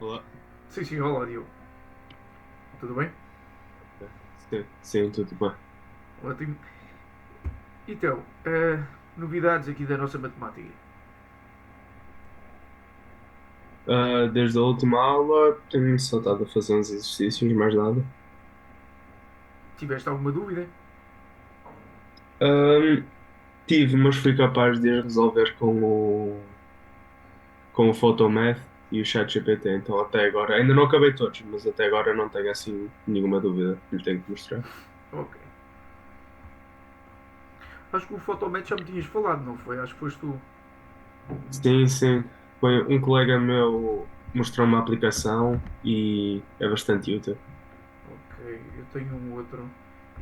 Olá. Sim, olá, Diogo. Tudo bem? Sim, tudo bem. Ótimo. Então, novidades aqui da nossa matemática. Desde a última aula tenho só estado a fazer uns exercícios, mais nada. Tiveste alguma dúvida? Ahm, Tive, mas fui capaz de as resolver com o Photomath e o ChatGPT, então até agora, ainda não acabei todos, mas até agora não tenho assim nenhuma dúvida que lhe tenho que mostrar. Ok. Acho que o Photomatch já me tinhas falado, não foi? Acho que foste tu. Sim. Foi um colega meu mostrou uma aplicação e é bastante útil. Ok, eu tenho um outro,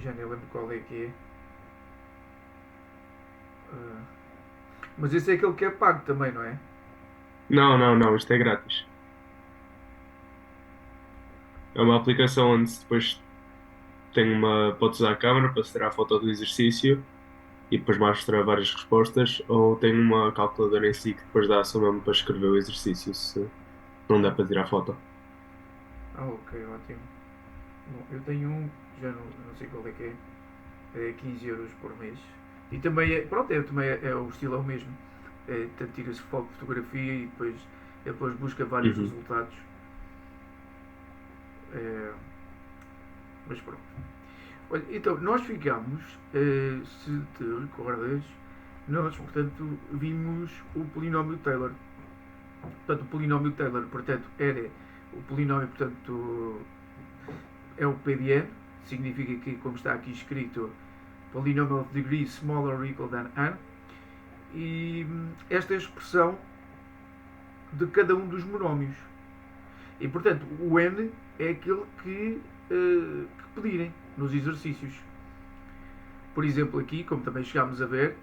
já nem lembro qual é que é. Ah, mas esse é aquele que é pago também, não é? Não, isto é grátis. É uma aplicação onde depois podes usar a câmera para se tirar a foto do exercício e depois mostra várias respostas, ou tem uma calculadora em si que depois dá a sua mesmo para escrever o exercício se não dá para tirar foto. Ok, ótimo. Bom, eu tenho um, já não sei qual é que é 15 euros por mês. E também pronto, também o estilo é o mesmo. Portanto, tira-se foto de fotografia e depois busca vários Uhum. resultados. É, mas pronto. Olha, então, nós ficámos, se te recordas, nós, portanto, vimos o polinómio Taylor. Portanto, o polinómio Taylor, portanto, era o polinómio, portanto, é o PDN, significa que, como está aqui escrito, polynomial of degree smaller or equal than n, e esta é a expressão de cada um dos monómios. E, portanto, o n é aquele que pedirem nos exercícios. Por exemplo, aqui, como também chegámos a ver,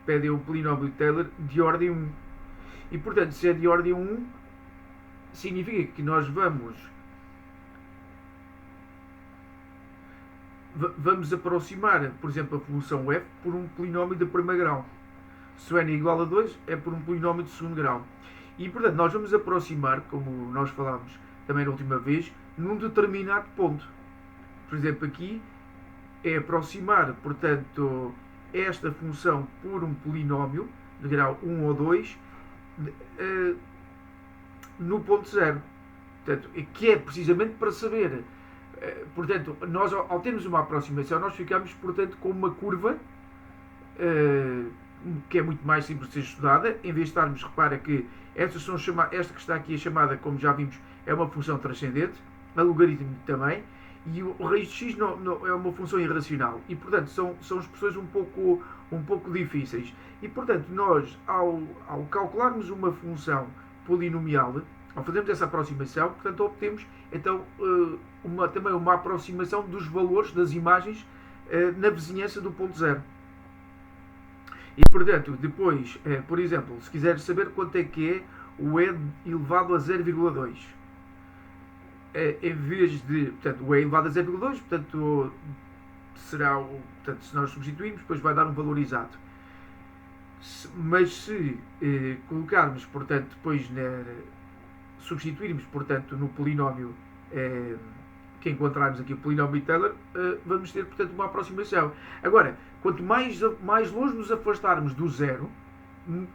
pedem um polinómio de Taylor de ordem um. E, portanto, se é de ordem um, significa que nós vamos aproximar, por exemplo, a função f por um polinómio de primeiro grau. Se o n é igual a 2, é por um polinómio de segundo grau. E, portanto, nós vamos aproximar, como nós falámos também na última vez, num determinado ponto. Por exemplo, aqui é aproximar, portanto, esta função por um polinómio de grau um ou 2 eh, no ponto zero. Portanto, que é precisamente para saber. Portanto, nós ao termos uma aproximação, nós ficamos, portanto, com uma curva que é muito mais simples de ser estudada, em vez de estarmos, repara que esta que está aqui é chamada, como já vimos, é uma função transcendente, a logaritmo também, e o raiz de x não é uma função irracional. E, portanto, são expressões um pouco difíceis. E, portanto, nós, ao calcularmos uma função polinomial, ao fazermos essa aproximação, portanto, obtemos então também uma aproximação dos valores das imagens na vizinhança do ponto zero. E, portanto, depois, por exemplo, se quiseres saber quanto é que é o e elevado a 0,2, em vez de, portanto, o e elevado a 0,2, portanto, será portanto, se nós substituirmos, depois vai dar um valor exato. Mas se colocarmos, portanto, depois substituirmos, portanto, no polinómio que encontrarmos aqui, o polinómio de Taylor, vamos ter, portanto, uma aproximação. Agora, quanto mais longe nos afastarmos do zero,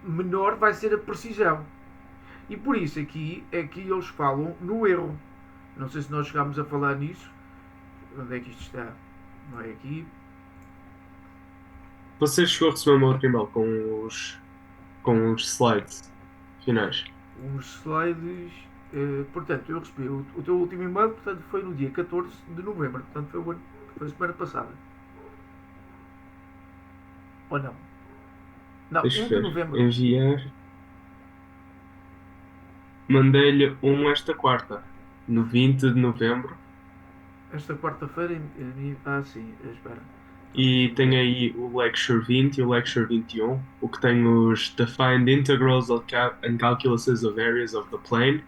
menor vai ser a precisão. E por isso aqui é que eles falam no erro. Não sei se nós chegámos a falar nisso. Onde é que isto está? Não é aqui. Você chegou a receber o meu outro e-mail com os slides finais. Uns slides. Portanto, eu recebi o teu último e-mail, portanto, foi no dia 14 de novembro. Portanto, foi a semana passada. Ou não? Não, Deixa 1 eu de ver. novembro. Enviar. Mandei-lhe um esta quarta, no 20 de novembro. Esta quarta-feira. Sim, espera. Então E deixa-me tem ver. aí o Lecture 20 e o Lecture 21, o que tem os Defined Integrals and Calculuses of Areas of the Plane,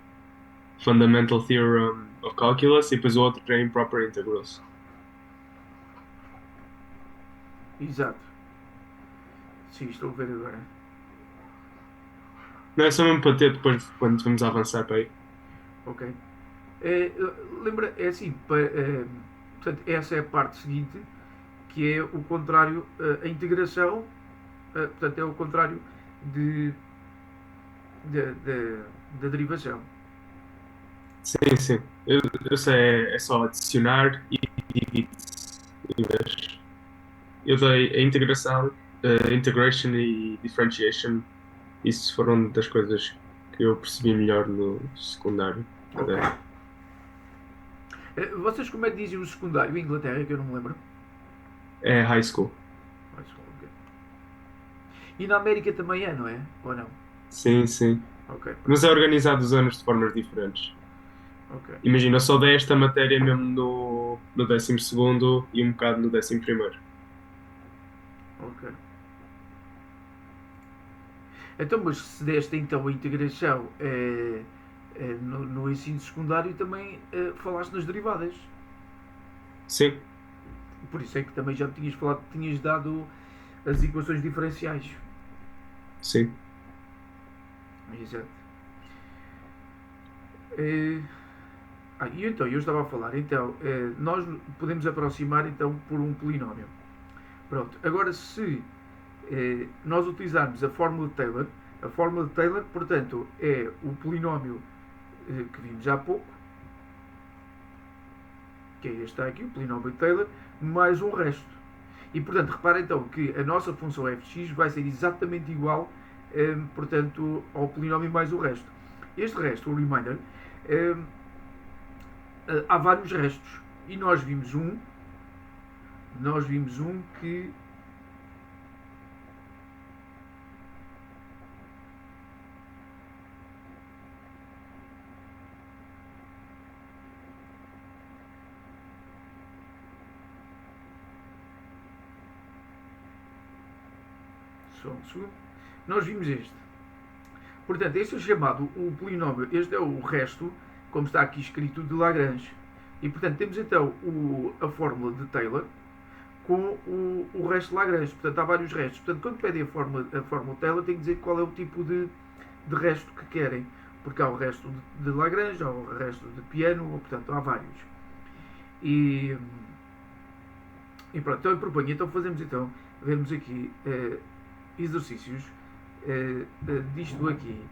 Fundamental Theorem of Calculus, e depois o outro tem Improper Integrals. Exato. Sim, estou a ver agora. Não é só mesmo para ter depois, quando vamos avançar para aí. Ok. Lembra, é assim, portanto, essa é a parte seguinte, que é o contrário, a integração, portanto, é o contrário de, da derivação. Sim, sim. Eu sei, é só adicionar e divide-se em vez. Eu dei a integração, integration e differentiation. Isso foram das coisas que eu percebi melhor no secundário. Ok. Até. Vocês como é que dizem o secundário em Inglaterra, que eu não me lembro? É high school. Ok. E na América também é, não é? Ou não? Sim, sim. Ok, Mas é pronto. organizado os anos de formas diferentes. Ok, Imagina, eu só dei esta matéria mesmo no 12º e um bocado no 11º. ok. Então, mas se deste então a integração no ensino secundário, também falaste nas derivadas. Sim, Por isso é que também já me tinhas falado que tinhas dado as equações diferenciais. sim. Exato. Eh, e então, eu estava a falar, então, nós podemos aproximar então por um polinómio. Pronto, agora se nós utilizarmos a fórmula de Taylor, portanto, é o polinómio que vimos há pouco, que é este aqui, o polinómio de Taylor, mais um resto. E, portanto, repara então que a nossa função f de x vai ser exatamente igual, portanto, ao polinómio mais o resto. Este resto, o remainder, há vários restos. E nós vimos um que. Só um segundo. Nós vimos este. Portanto, este é chamado o polinómio, este é o resto, como está aqui escrito, de Lagrange. E, portanto, temos então a fórmula de Taylor com o resto de Lagrange. Portanto, há vários restos. Portanto, quando pedem a fórmula de Taylor, tem que dizer qual é o tipo de resto que querem. Porque há o resto de Lagrange, há o resto de piano, portanto, há vários. E, e pronto, então eu proponho, então fazemos então, vermos aqui exercícios disto aqui.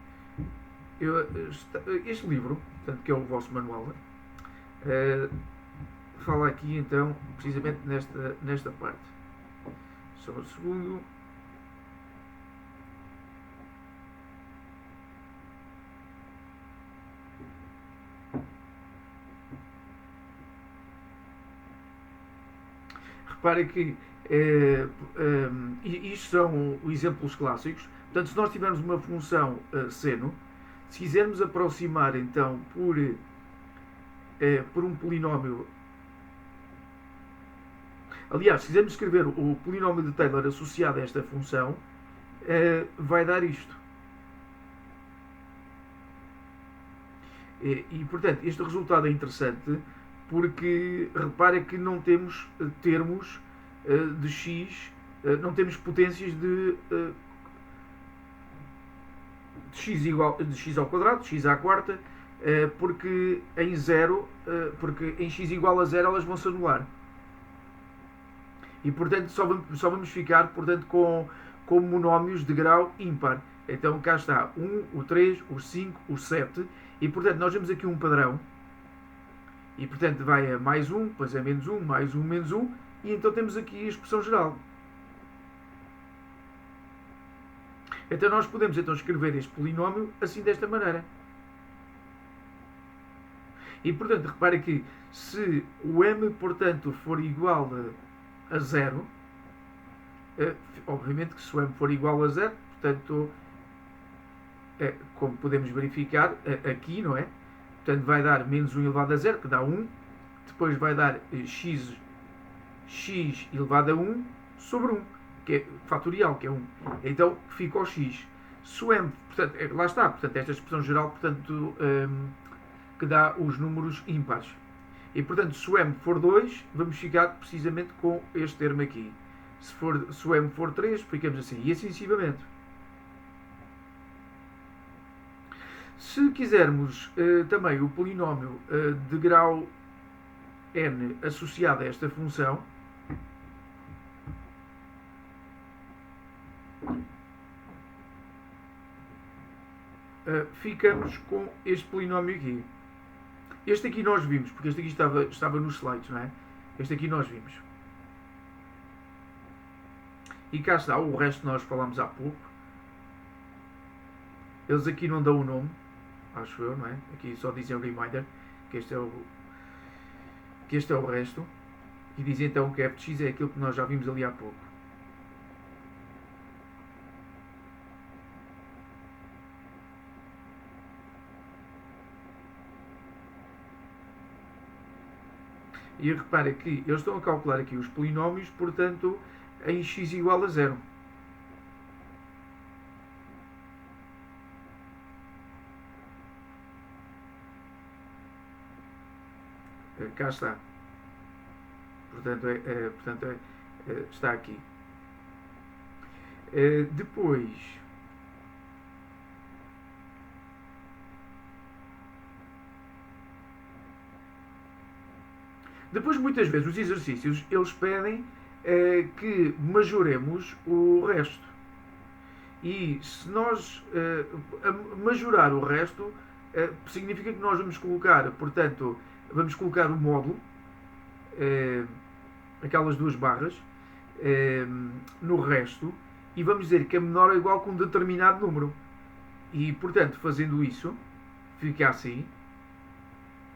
Este livro, portanto, que é o vosso manual, fala aqui então precisamente nesta parte. Só um segundo. Repare que isto são exemplos clássicos. Portanto, se nós tivermos uma função seno, se quisermos aproximar então por um polinómio. Aliás, se quisermos escrever o polinómio de Taylor associado a esta função, vai dar isto. Portanto, este resultado é interessante porque repara que não temos termos de x, não temos potências de x igual de x ao quadrado, de x à quarta, porque em zero, porque em x igual a zero elas vão se anular. E portanto só vamos ficar portanto, com monómios de grau ímpar. Então cá está 1, o 3, o 5, o 7. E portanto nós vemos aqui um padrão. E portanto vai a mais 1, depois é menos 1, mais 1, menos 1. E então temos aqui a expressão geral. Então nós podemos então escrever este polinómio assim desta maneira. E portanto repare que se o m portanto for igual a 0, obviamente que se o m for igual a 0, portanto, como podemos verificar aqui, não é? Portanto, vai dar menos 1 elevado a 0, que dá 1. Depois vai dar x elevado a 1 sobre 1, que é fatorial, que é 1. Então, fica o x. Se o m, portanto, lá está, portanto, esta expressão geral, portanto, que dá os números ímpares. E, portanto, se o m for 2, vamos ficar precisamente com este termo aqui. Se o m for 3, ficamos assim. E assim sucessivamente. Se quisermos também o polinómio de grau n associado a esta função, ficamos com este polinómio aqui. Este aqui nós vimos, porque este aqui estava nos slides, não é? Este aqui nós vimos. E cá está, o resto nós falámos há pouco. Eles aqui não dão o nome, acho eu, não é? Aqui só dizem o reminder, que este é o resto. E dizem então que f de x é aquilo que nós já vimos ali há pouco. E repare que eles estão a calcular aqui os polinómios, portanto, em x igual a 0. Cá está. Portanto, está aqui. Depois, muitas vezes, os exercícios, eles pedem que majoremos o resto. E se nós majorar o resto, significa que nós vamos colocar, portanto, vamos colocar o módulo, aquelas duas barras, no resto, e vamos dizer que é menor ou igual que um determinado número. E, portanto, fazendo isso, fica assim.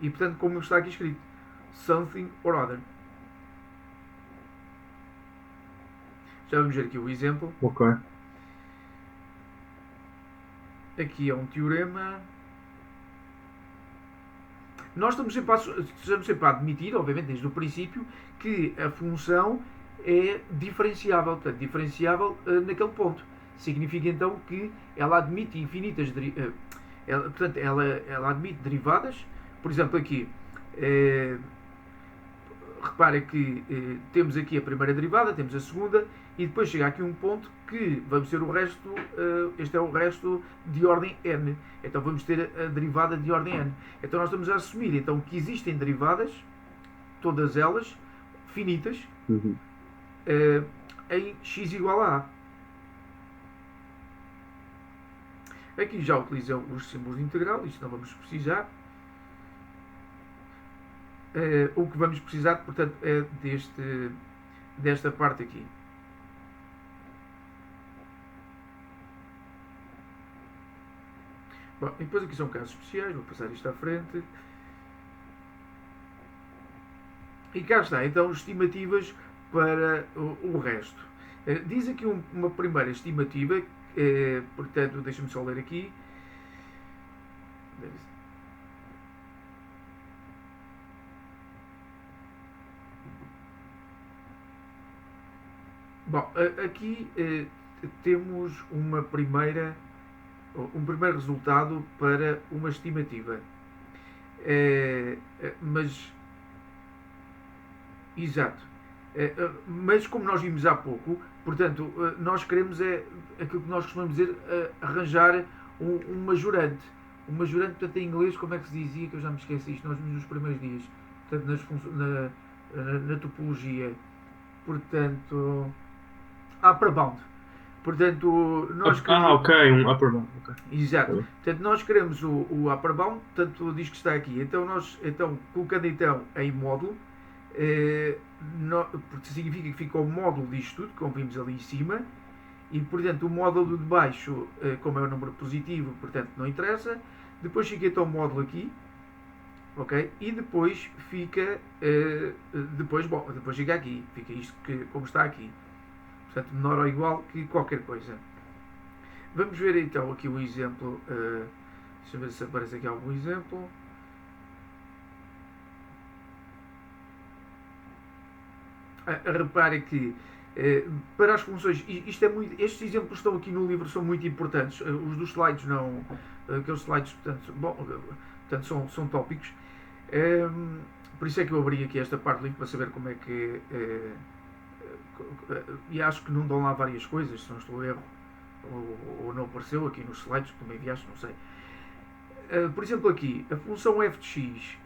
E, portanto, como está aqui escrito, something or other. Já vamos ver aqui o exemplo. Ok. Aqui é um teorema. Nós estamos sempre a admitir, obviamente, desde o princípio, que a função é diferenciável. Portanto, diferenciável naquele ponto. Significa, então, que ela admite infinitas... portanto, ela admite derivadas. Por exemplo, aqui... repara que temos aqui a primeira derivada, temos a segunda, e depois chega aqui um ponto que vamos ter o resto, este é o resto de ordem n. Então vamos ter a derivada de ordem n. Então nós estamos a assumir então, que existem derivadas, todas elas, finitas, em x igual a a. Aqui já utilizam os símbolos de integral, isto não vamos precisar. O que vamos precisar, portanto, é desta parte aqui. Bom, e depois aqui são casos especiais, vou passar isto à frente. E cá está, então, estimativas para o resto. Diz aqui uma primeira estimativa, portanto, deixa-me só ler aqui. Bom, aqui temos um primeiro resultado para uma estimativa. Exato. Mas como nós vimos há pouco, portanto, nós queremos aquilo que nós costumamos dizer, arranjar um majorante. Um majorante, portanto, em inglês, como é que se dizia, que eu já me esqueci isto, nós vimos nos primeiros dias, portanto, na topologia. Portanto, upper bound. Portanto, nós queremos... ok, um upper bound. Okay. Exato. Portanto, nós queremos o upper bound, portanto, diz que está aqui. Então, nós, colocando então em módulo, porque significa que fica o módulo disto tudo, como vimos ali em cima, e, portanto, o módulo de baixo, como é um número positivo, portanto, não interessa. Depois fica então o módulo aqui, ok? E depois fica, depois fica aqui, fica isto como está aqui. Portanto, menor ou igual que qualquer coisa. Vamos ver então aqui o exemplo. Deixa eu ver se aparece aqui algum exemplo. Repare que para as funções, isto é muito, estes exemplos estão aqui no livro, são muito importantes. Os dos slides não, aqueles slides, portanto, são tópicos. Por isso é que eu abri aqui esta parte do livro para saber como é que e acho que não dão lá várias coisas, se não estou a erro, ou não apareceu aqui nos slides que tu me enviaste, não sei. por exemplo, aqui, a função f de x,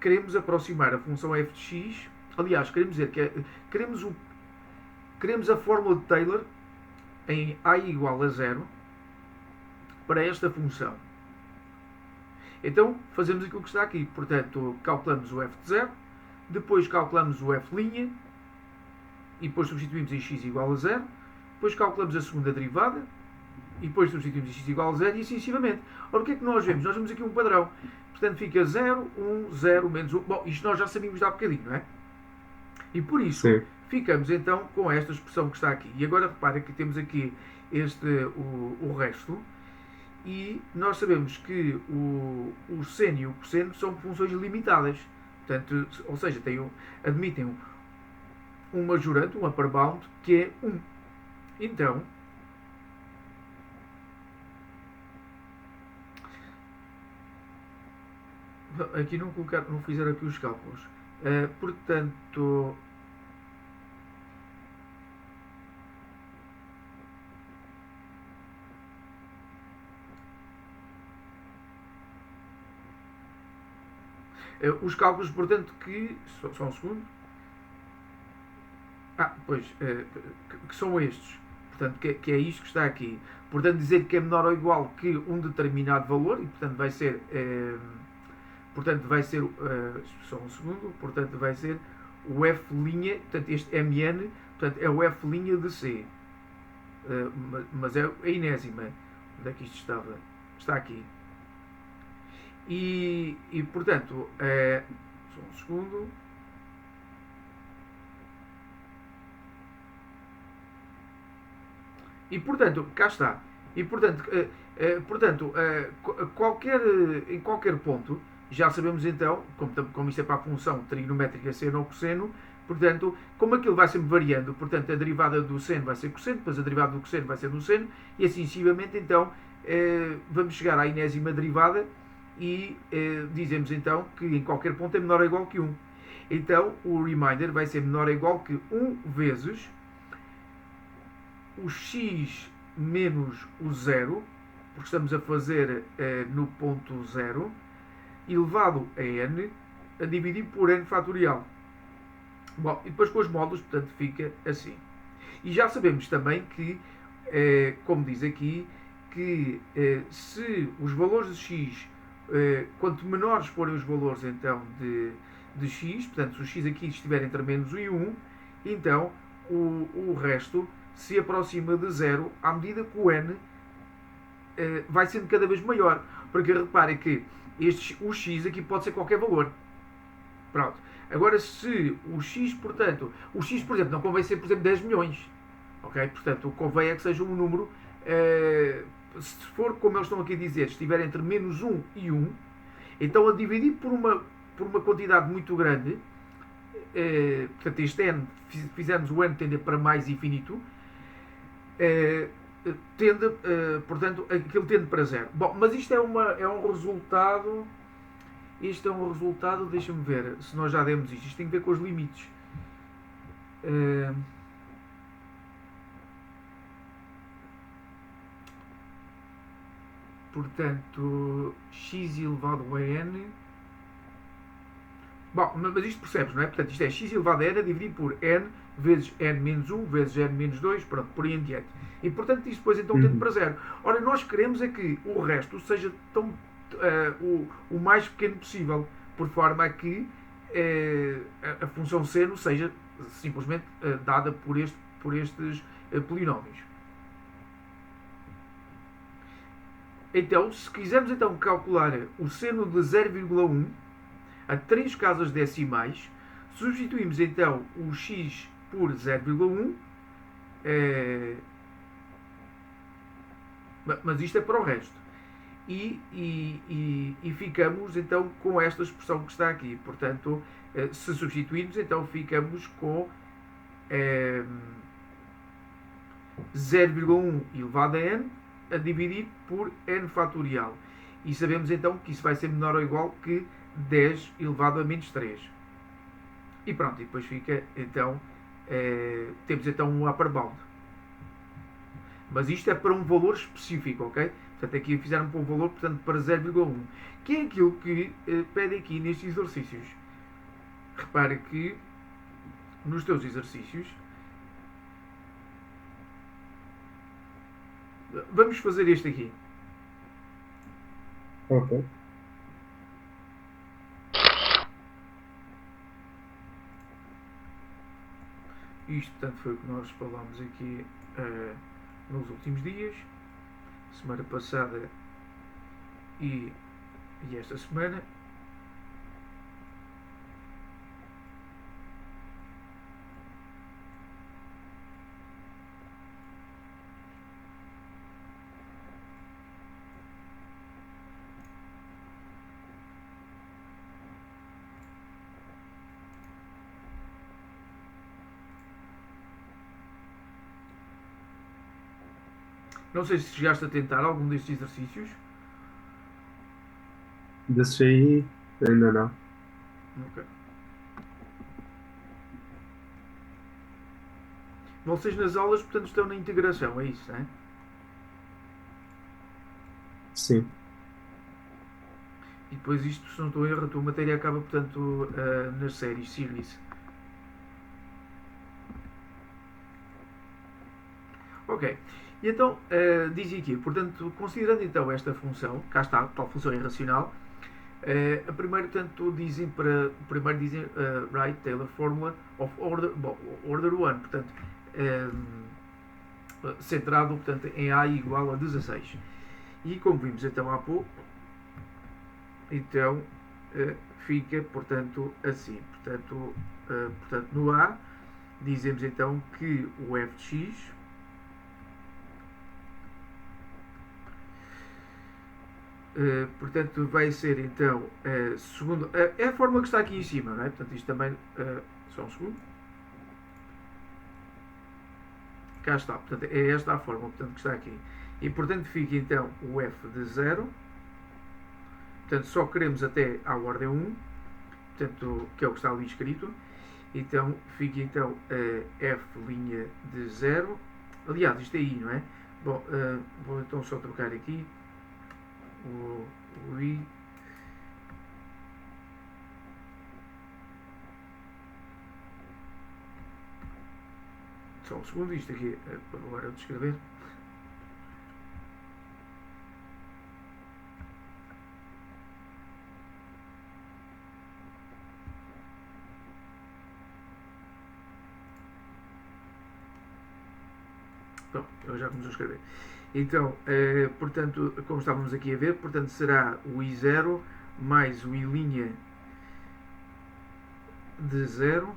queremos aproximar a função f de x, aliás, queremos dizer que queremos a fórmula de Taylor em a igual a 0 para esta função. Então, fazemos aquilo que está aqui. Portanto, calculamos o f de 0, depois calculamos o f', e depois substituímos em x igual a 0, depois calculamos a segunda derivada, e depois substituímos em x igual a 0 e assim sucessivamente. Ora, o que é que nós vemos? Nós vemos aqui um padrão. Portanto, fica 0, 1, 0, menos 1. Bom, isto nós já sabíamos há bocadinho, não é? E por isso, Sim. ficamos então com esta expressão que está aqui. E agora repara que temos aqui o resto. E nós sabemos que o seno e o cosseno são funções limitadas. Portanto, ou seja, admitem um majorante, um upper bound, que é 1. Então, aqui não fizeram aqui os cálculos. Portanto, os cálculos, portanto, que... Só um segundo. Pois, que são estes. Portanto, que é isto que está aqui. Portanto, dizer que é menor ou igual que um determinado valor, e portanto vai ser... só um segundo. Portanto, vai ser o f', portanto, este mn, portanto, é o f' de c. Mas é a enésima. Onde é que isto estava? Está aqui. E portanto, só um segundo. E portanto, cá está. E portanto, em qualquer ponto, já sabemos então, como isto é para a função trigonométrica seno ou cosseno, portanto, como aquilo vai sempre variando, portanto, a derivada do seno vai ser cosseno, depois a derivada do cosseno vai ser do seno, e assim sucessivamente, então, vamos chegar à enésima derivada e dizemos então que em qualquer ponto é menor ou igual que 1. Então, o reminder vai ser menor ou igual que 1 vezes o x menos o 0, porque estamos a fazer no ponto 0, elevado a n, a dividir por n fatorial. Bom, e depois com os módulos, portanto, fica assim. E já sabemos também que, como diz aqui, que se os valores de x, quanto menores forem os valores então de x, portanto, se o x aqui estiver entre menos 1 e 1, então o resto se aproxima de 0 à medida que o n vai sendo cada vez maior. Porque reparem que o x aqui pode ser qualquer valor. Pronto. Agora, se o x, por exemplo, não convém ser, por exemplo, 10 milhões. Ok? Portanto, o que convém é que seja um número, se for, como eles estão aqui a dizer, estiver entre menos 1 e 1, então a dividir por uma quantidade muito grande, portanto, este n, fizermos o n tender para mais infinito, portanto, aquilo tende para 0. Bom, mas isto é um resultado. Isto é um resultado, deixa-me ver se nós já demos isto. Isto tem a ver com os limites. Portanto, x elevado a n. Bom, mas isto percebes, não é? Portanto, isto é x elevado a n a dividir por n vezes n menos 1 vezes n menos 2, pronto, por aí em diante. E portanto, isto depois então tende para 0. Ora, nós queremos é que o resto seja o mais pequeno possível, por forma a que a função seno seja simplesmente dada por estes polinómios. Então, se quisermos então calcular o seno de 0,1 a 3 casas decimais, substituímos então o x por 0,1, mas isto é para o resto. E ficamos então com esta expressão que está aqui. Portanto, se substituirmos, então ficamos com 0,1 elevado a n a dividir por n fatorial. E sabemos então que isso vai ser menor ou igual que 10 elevado a menos 3. E pronto, e depois fica então, temos então um upper bound. Mas isto é para um valor específico, ok? Portanto, aqui fizeram para o valor, portanto, para 0,1, que é aquilo que pede aqui nestes exercícios. Repare que nos teus exercícios, vamos fazer este aqui. Ok. Isto, portanto, foi o que nós falámos aqui nos últimos dias, semana passada e esta semana. Não sei se chegaste a tentar algum destes exercícios. Desses aí, ainda não. Ok. Vocês nas aulas, portanto, estão na integração, é isso, não é? Sim. E depois isto, se não estou a erro, a tua matéria acaba, portanto, nas séries, series. Ok. E então, dizia aqui, portanto, considerando então esta função, cá está, tal função irracional, a primeira, portanto, dizem para, primeiro dizem, write Taylor formula of order, bom, order 1, portanto, centrado, portanto, em A igual a 16. E como vimos então há pouco, então fica, portanto, assim. Portanto, no A, dizemos então que o f de x portanto, vai ser então segundo. É a fórmula que está aqui em cima, não é? Portanto, isto também. Só um segundo. Cá está. Portanto, é esta a fórmula, portanto, que está aqui. E portanto fica então o f de 0. Portanto, só queremos até à ordem 1. Portanto, que é o que está ali escrito. Então fica então f' de 0. Aliás, isto é i, não é? Bom, vou então só trocar aqui o i. Só um segundo, isto aqui agora de escrever. Pronto, eu já começou a escrever. Então, portanto, como estávamos aqui a ver, portanto será o i0 mais o i' de 0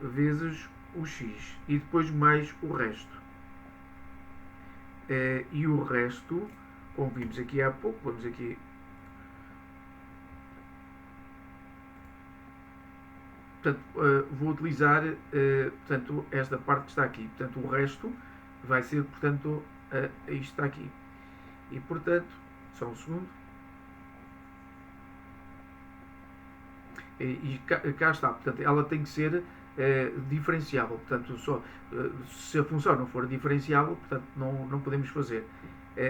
vezes o x e depois mais o resto. E o resto, como vimos aqui há pouco, vamos aqui. Portanto, vou utilizar portanto, esta parte que está aqui. Portanto, o resto vai ser, portanto, isto está aqui. E, portanto, só um segundo. E cá está. Portanto, ela tem que ser diferenciável. Portanto, se a função não for diferenciável, portanto, não podemos fazer.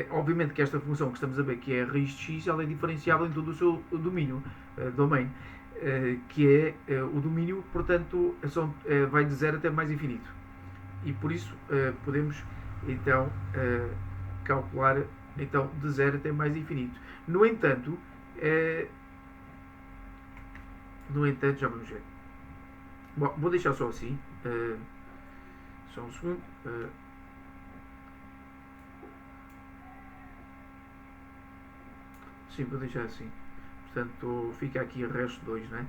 Obviamente que esta função que estamos a ver, que é a raiz de x, ela é diferenciável em todo o seu domínio, domain, que é o domínio, portanto, vai de 0 até mais infinito. E por isso podemos, então, calcular então, de 0 até mais infinito. No entanto, já vamos ver. Bom, vou deixar só assim. Só um segundo. Sim, vou deixar assim. Portanto, fica aqui resto 2, né?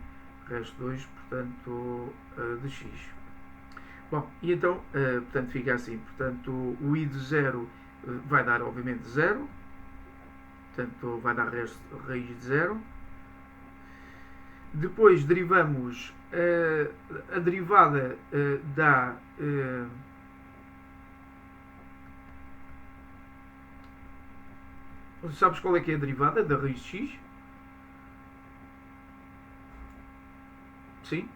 Resto 2, portanto, de x. Bom, e então, portanto, fica assim. Portanto, o i de 0 vai dar, obviamente, 0. Portanto, vai dar raiz de 0. Depois derivamos a derivada dá sabes qual é que é a derivada da raiz de x? Sim?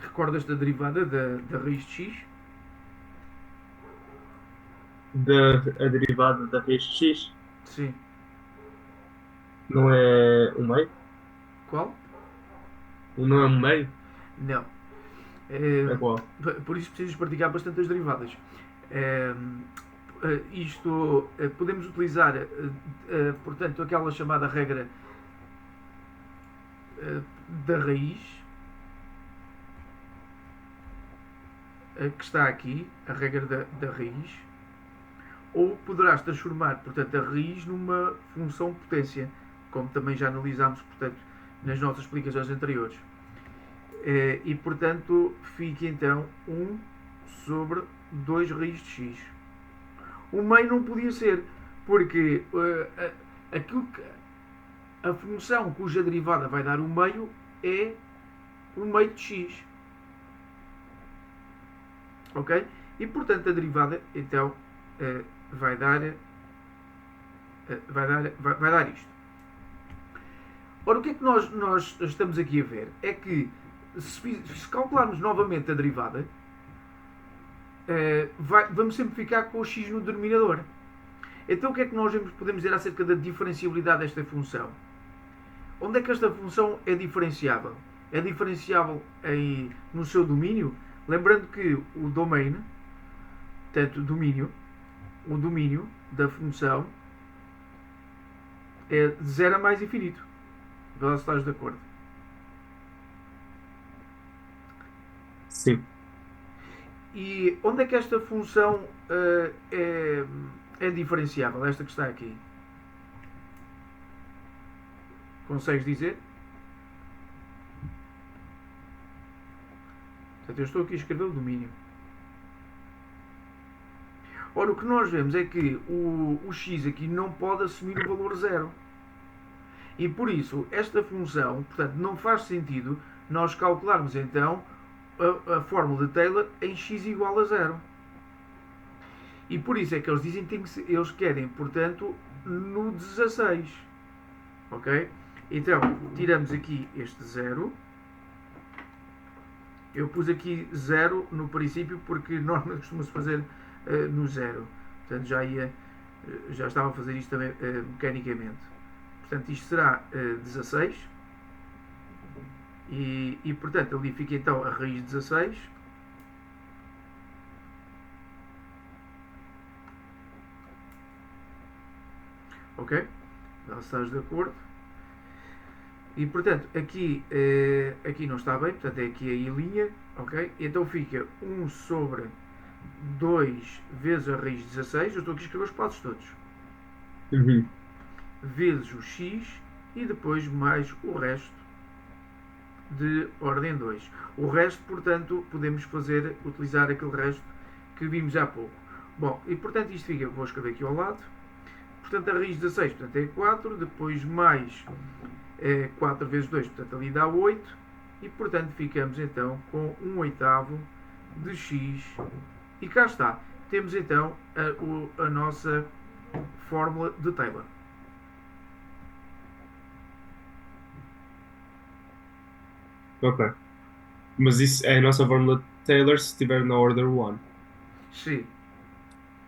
Recordas da derivada da raiz de x? A derivada da raiz de x Sim. não é um meio? Qual? Não é um meio? Não. É, É qual? por isso precisas praticar bastante as derivadas. É, isto podemos utilizar, portanto, aquela chamada regra da raiz, que está aqui, a regra da raiz, ou poderás transformar, portanto, a raiz numa função potência, como também já analisámos, portanto, nas nossas explicações anteriores. E, portanto, fica então 1 sobre 2 raiz de x. O meio não podia ser, porque aquilo que, a função cuja derivada vai dar o meio é o meio de x. Ok? E, portanto, a derivada, então, vai dar isto. Ora, o que é que nós estamos aqui a ver? É que se calcularmos novamente a derivada, vamos sempre ficar com o x no denominador. Então o que é que nós podemos dizer acerca da diferenciabilidade desta função? Onde é que esta função é diferenciável? É diferenciável no seu domínio? Lembrando que o domain, portanto, o domínio da função é de 0 a mais infinito. Vê lá se estás de acordo. Sim. E onde é que esta função é diferenciável? Esta que está aqui. Consegues dizer? Portanto, eu estou aqui a escrever o domínio. Ora, o que nós vemos é que o x aqui não pode assumir o valor zero. E por isso, esta função, portanto, não faz sentido nós calcularmos então a fórmula de Taylor em x igual a zero. E por isso é que eles dizem que eles querem, portanto, no 16. Ok? Então, tiramos aqui este zero. Eu pus aqui zero no princípio porque normalmente costuma-se fazer no zero. Portanto, já estava a fazer isto também mecanicamente. Portanto, isto será 16. E, portanto, ali fica então a raiz de 16. Ok? Já estás de acordo? E, portanto, aqui não está bem, portanto, é aqui a linha, ok? Então fica 1 sobre 2 vezes a raiz de 16, eu estou aqui a escrever os passos todos, Uhum. vezes o x e depois mais o resto de ordem 2. O resto, portanto, podemos utilizar aquele resto que vimos há pouco. Bom, e portanto isto fica, vou escrever aqui ao lado, portanto a raiz de 16, portanto é 4, depois mais 4 vezes 2, portanto ali dá 8, e portanto ficamos então com 1/8 de x, e cá está, temos então a nossa fórmula de Taylor. Ok. Mas isso é a nossa fórmula de Taylor se estiver na order 1. Sim.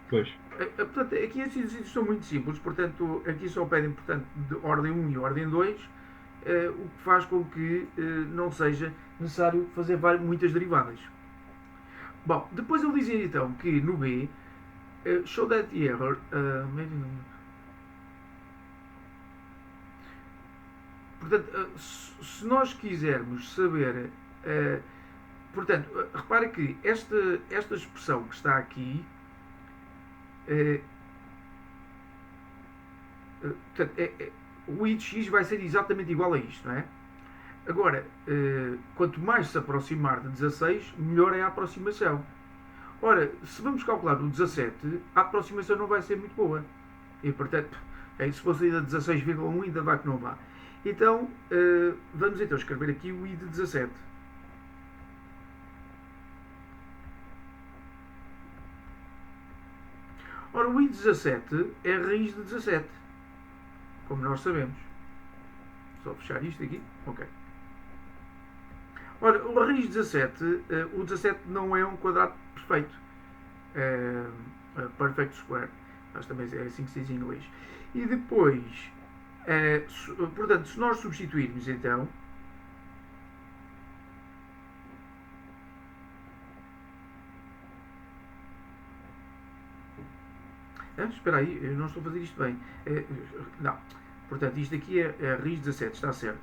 Pois. Portanto, aqui estes exercícios são muito simples, portanto, aqui só pedem, portanto, de ordem 1 e ordem 2, o que faz com que não seja necessário fazer muitas derivadas. Bom, depois ele dizia então que no B, show that the error, portanto, se nós quisermos saber, portanto, repara que esta expressão que está aqui, portanto, o I de x vai ser exatamente igual a isto, não é? Agora, quanto mais se aproximar de 16, melhor é a aproximação. Ora, se vamos calcular o 17, a aproximação não vai ser muito boa. E, portanto, se fosse ainda 16,1, ainda vai que não vá. Então, vamos então escrever aqui o I de 17. Ora, o I de 17 é a raiz de 17, como nós sabemos. Só fechar isto aqui. Ok. Ora, a raiz de 17, o 17 não é um quadrado perfeito. perfect square, mas também é assim que se diz em inglês. E depois, portanto, se nós substituirmos então, espera aí, eu não estou a fazer isto bem. Não, portanto, isto aqui é raiz 17, está certo.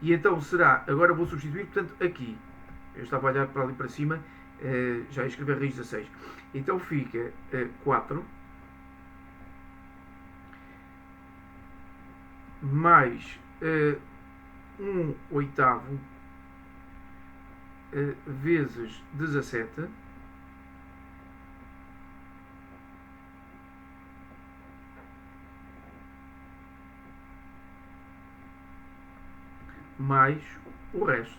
E então será, agora vou substituir, portanto, aqui. Eu estava a olhar para ali para cima, já ia escrever raiz 16. Então fica 4 mais 1 oitavo vezes 17 mais o resto.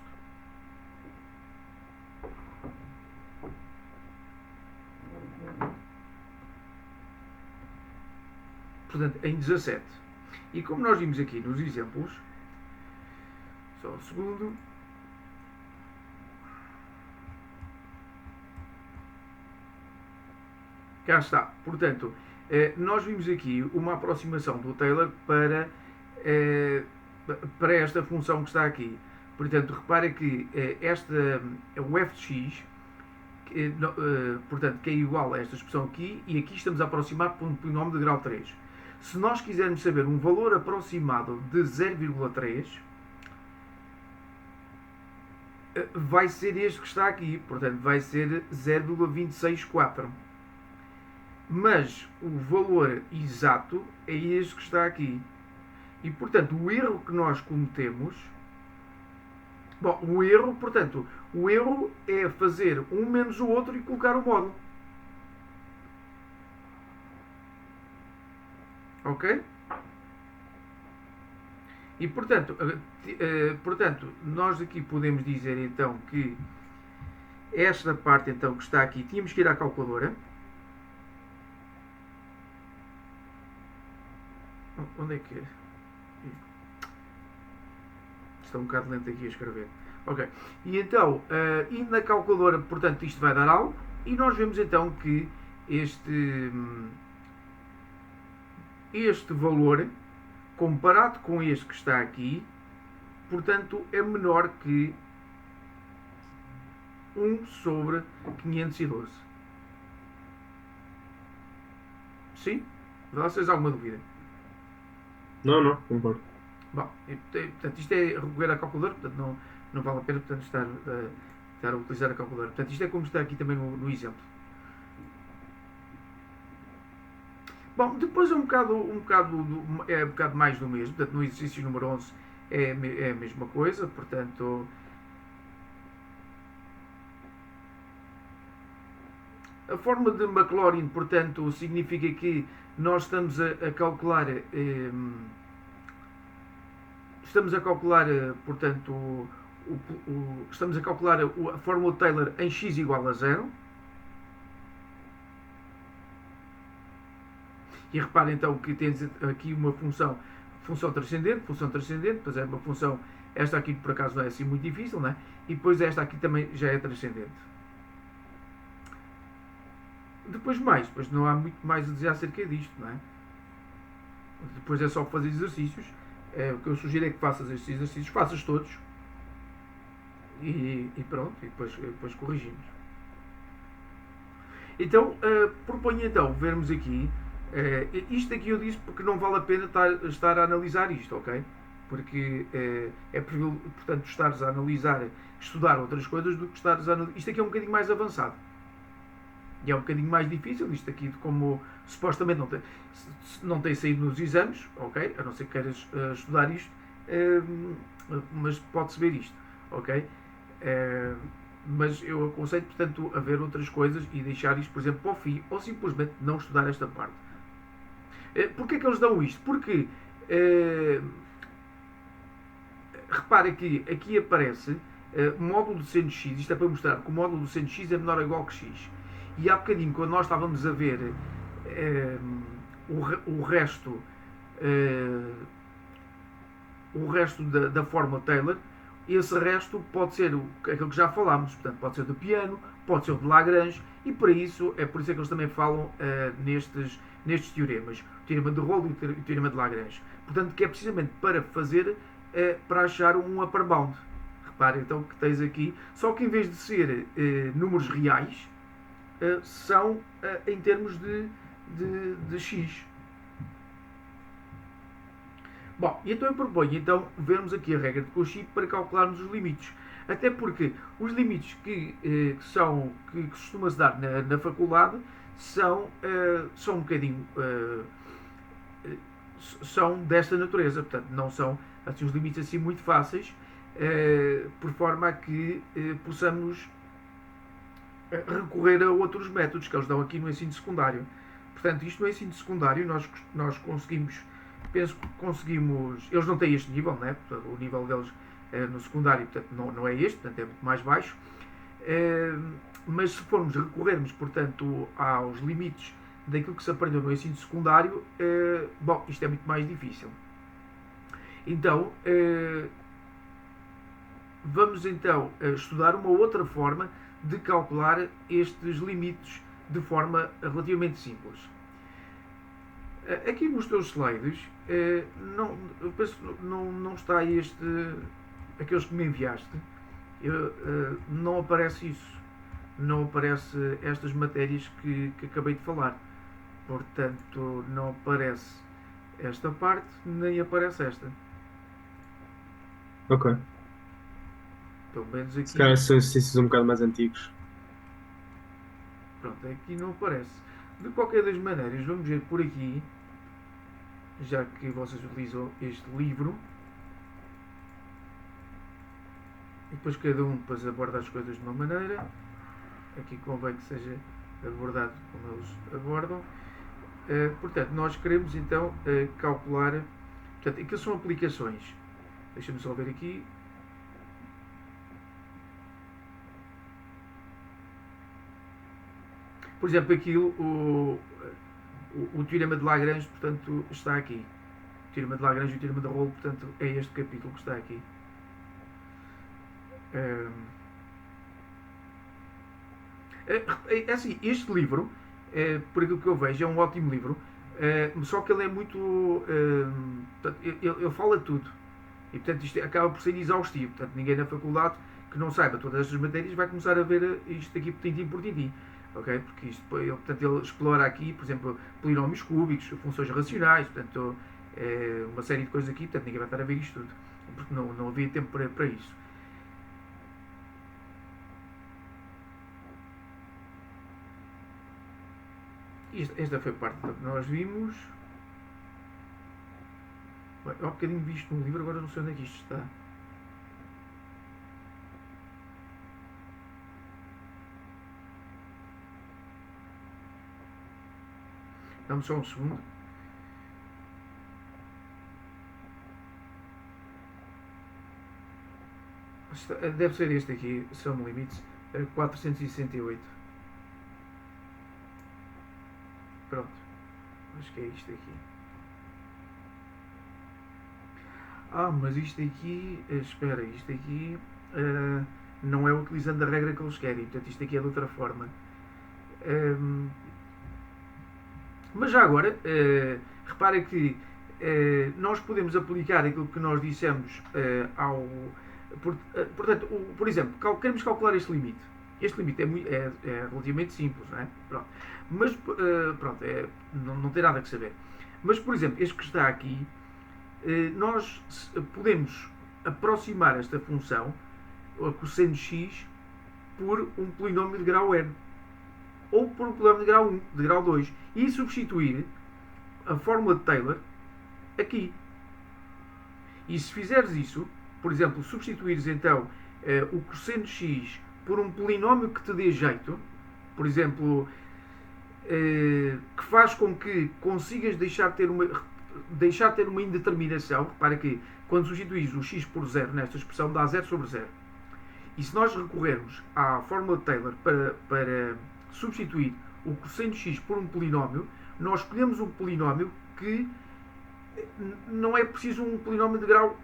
Portanto, em 17. E como nós vimos aqui nos exemplos, só um segundo. Cá está. Portanto, nós vimos aqui uma aproximação do Taylor para esta função que está aqui. Portanto, repara que o f de x, portanto, que é igual a esta expressão aqui, e aqui estamos a aproximar para um polinómio de grau 3. Se nós quisermos saber um valor aproximado de 0,3, vai ser este que está aqui, portanto vai ser 0,264. Mas o valor exato é este que está aqui. E portanto o erro que nós cometemos, o erro é fazer um menos o outro e colocar o módulo. Ok? E portanto, nós aqui podemos dizer então que esta parte então que está aqui, tínhamos que ir à calculadora. Onde é que é? Está um bocado lento aqui a escrever. Ok. E então, indo na calculadora, portanto, isto vai dar algo. E nós vemos então que este valor, comparado com este que está aqui, portanto, é menor que 1 sobre 512. Sim? Vocês alguma dúvida? Não, concordo. Bom, portanto, isto é recorrer à calculadora, portanto, não vale a pena portanto, estar a utilizar a calculadora. Portanto, isto é como está aqui também no exemplo. Bom, depois é um bocado mais do mesmo. Portanto, no exercício número 11 é a mesma coisa. Portanto, a forma de Maclaurin, portanto, significa que nós estamos a calcular portanto, estamos a calcular a fórmula de Taylor em x igual a 0. E reparem então que temos aqui uma função transcendente, depois é uma função, esta aqui por acaso não é assim muito difícil, não é? E depois esta aqui também já é transcendente. Depois não há muito mais a dizer acerca disto, não é? Depois é só fazer exercícios. O que eu sugiro é que faças estes exercícios, faças todos e pronto, e depois corrigimos. Então, proponho então vermos aqui, isto aqui eu disse porque não vale a pena estar a analisar isto, ok? Porque é preferível, portanto, estares a estudar outras coisas do que estares a analisar. Isto aqui é um bocadinho mais avançado. E é um bocadinho mais difícil, isto aqui como supostamente não tem saído nos exames, ok? A não ser que queiras estudar isto, mas pode-se ver isto, ok? Mas eu aconselho, portanto, a ver outras coisas e deixar isto, por exemplo, para o fim, ou simplesmente não estudar esta parte. Porquê é que eles dão isto? Porque, repara que aqui aparece módulo de seno de x, isto é para mostrar que o módulo do seno de x é menor ou igual que x. E há bocadinho, quando nós estávamos a ver o resto da fórmula Taylor, esse resto pode ser aquilo que já falámos, portanto, pode ser do piano, pode ser o de Lagrange, e para isso, é por isso que eles também falam nestes teoremas, o teorema de Rollo e o teorema de Lagrange. Portanto, que é precisamente para fazer, para achar um upper bound. Repare então que tens aqui, só que em vez de ser números reais, são em termos de x. Bom, então eu proponho então vermos aqui a regra de Cauchy para calcularmos os limites. Até porque os limites que costuma-se dar na faculdade são um bocadinho são desta natureza, portanto não são assim, os limites assim muito fáceis, por forma a que possamos recorrer a outros métodos que eles dão aqui no ensino secundário. Portanto, isto no ensino secundário nós conseguimos, penso que conseguimos, eles não têm este nível, né? Portanto, o nível deles no secundário portanto, não é este, portanto é muito mais baixo, mas se formos recorrermos, portanto, aos limites daquilo que se aprendeu no ensino secundário, bom, isto é muito mais difícil. Então, vamos então estudar uma outra forma de calcular estes limites de forma relativamente simples. Aqui nos teus slides, não, eu penso não está aqueles que me enviaste, não aparece isso, não aparece estas matérias que acabei de falar, portanto não aparece esta parte, nem aparece esta. Ok. Pelo menos aqui. Se calhar são exercícios um bocado mais antigos. Pronto, aqui não aparece. De qualquer das maneiras, vamos ver por aqui, já que vocês utilizam este livro, e depois cada um depois aborda as coisas de uma maneira. Aqui convém que seja abordado como eles abordam. Portanto, nós queremos então calcular. Portanto, aqui são aplicações. Deixa-me só ver aqui. Por exemplo, aqui o teorema de Lagrange, portanto, está aqui. O teorema de Lagrange e o teorema de Rollo, portanto, é este capítulo que está aqui. É assim, este livro, por aquilo que eu vejo, é um ótimo livro, só que ele é muito. Ele fala tudo. E, portanto, isto acaba por ser exaustivo. Portanto, ninguém na faculdade que não saiba todas estas matérias vai começar a ver isto aqui tintim por tintim. Okay? Porque isto, ele explora aqui, por exemplo, polinómios cúbicos, funções racionais, portanto, uma série de coisas aqui, portanto, ninguém vai estar a ver isto tudo. Porque não havia tempo para isso. Esta foi a parte que nós vimos. Bem, há um bocadinho visto no livro, agora não sei onde é que isto está. Dá-me só um segundo. Deve ser este aqui, Sum Limits 468. Pronto, acho que é isto aqui. Mas isto aqui, espera, isto aqui não é utilizando a regra que eles querem, portanto isto aqui é de outra forma. Mas já agora, repara que nós podemos aplicar aquilo que nós dissemos ao. Portanto, por exemplo, queremos calcular este limite. Este limite é relativamente simples, não é? Pronto. Mas, pronto, não tem nada que saber. Mas, por exemplo, este que está aqui, nós podemos aproximar esta função, a cosseno x, por um polinómio de grau n. Ou por um polinómio de grau 1, de grau 2. E substituir a fórmula de Taylor aqui. E se fizeres isso, por exemplo, substituires então o cosseno x por um polinómio que te dê jeito, por exemplo, que faz com que consigas deixar de ter uma indeterminação. Repara que quando substituís o x por 0 nesta expressão dá 0 sobre 0. E se nós recorrermos à fórmula de Taylor para substituir o cosseno de x por um polinómio, nós escolhemos um polinómio que não é preciso um polinómio de grau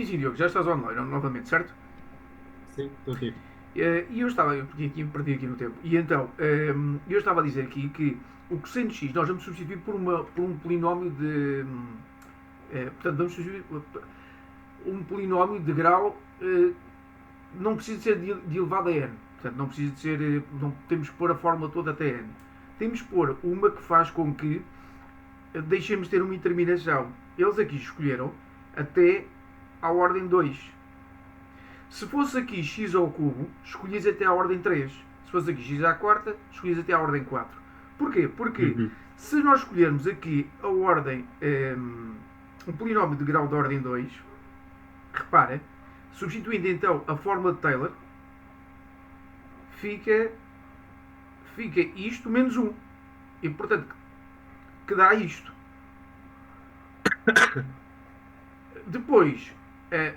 Sim, Diogo, já estás online novamente, certo? Sim, estou aqui. E perdi aqui no tempo. E então, eu estava a dizer aqui que o cosseno de x nós vamos substituir por um polinómio de. Portanto, vamos substituir um polinómio de grau. Não precisa de ser de elevado a n. Portanto, não precisa de ser. Não temos que pôr a fórmula toda até n. Temos que pôr uma que faz com que deixemos de ter uma interminação. Eles aqui escolheram até à ordem 2. Se fosse aqui x ao cubo, escolhias até à ordem 3. Se fosse aqui x à quarta, escolhias até à ordem 4. Porquê? Porque Uhum. se nós escolhermos aqui a ordem, um polinómio de grau de ordem 2, repara, substituindo então a fórmula de Taylor, fica isto menos 1. E portanto, que dá isto. Depois,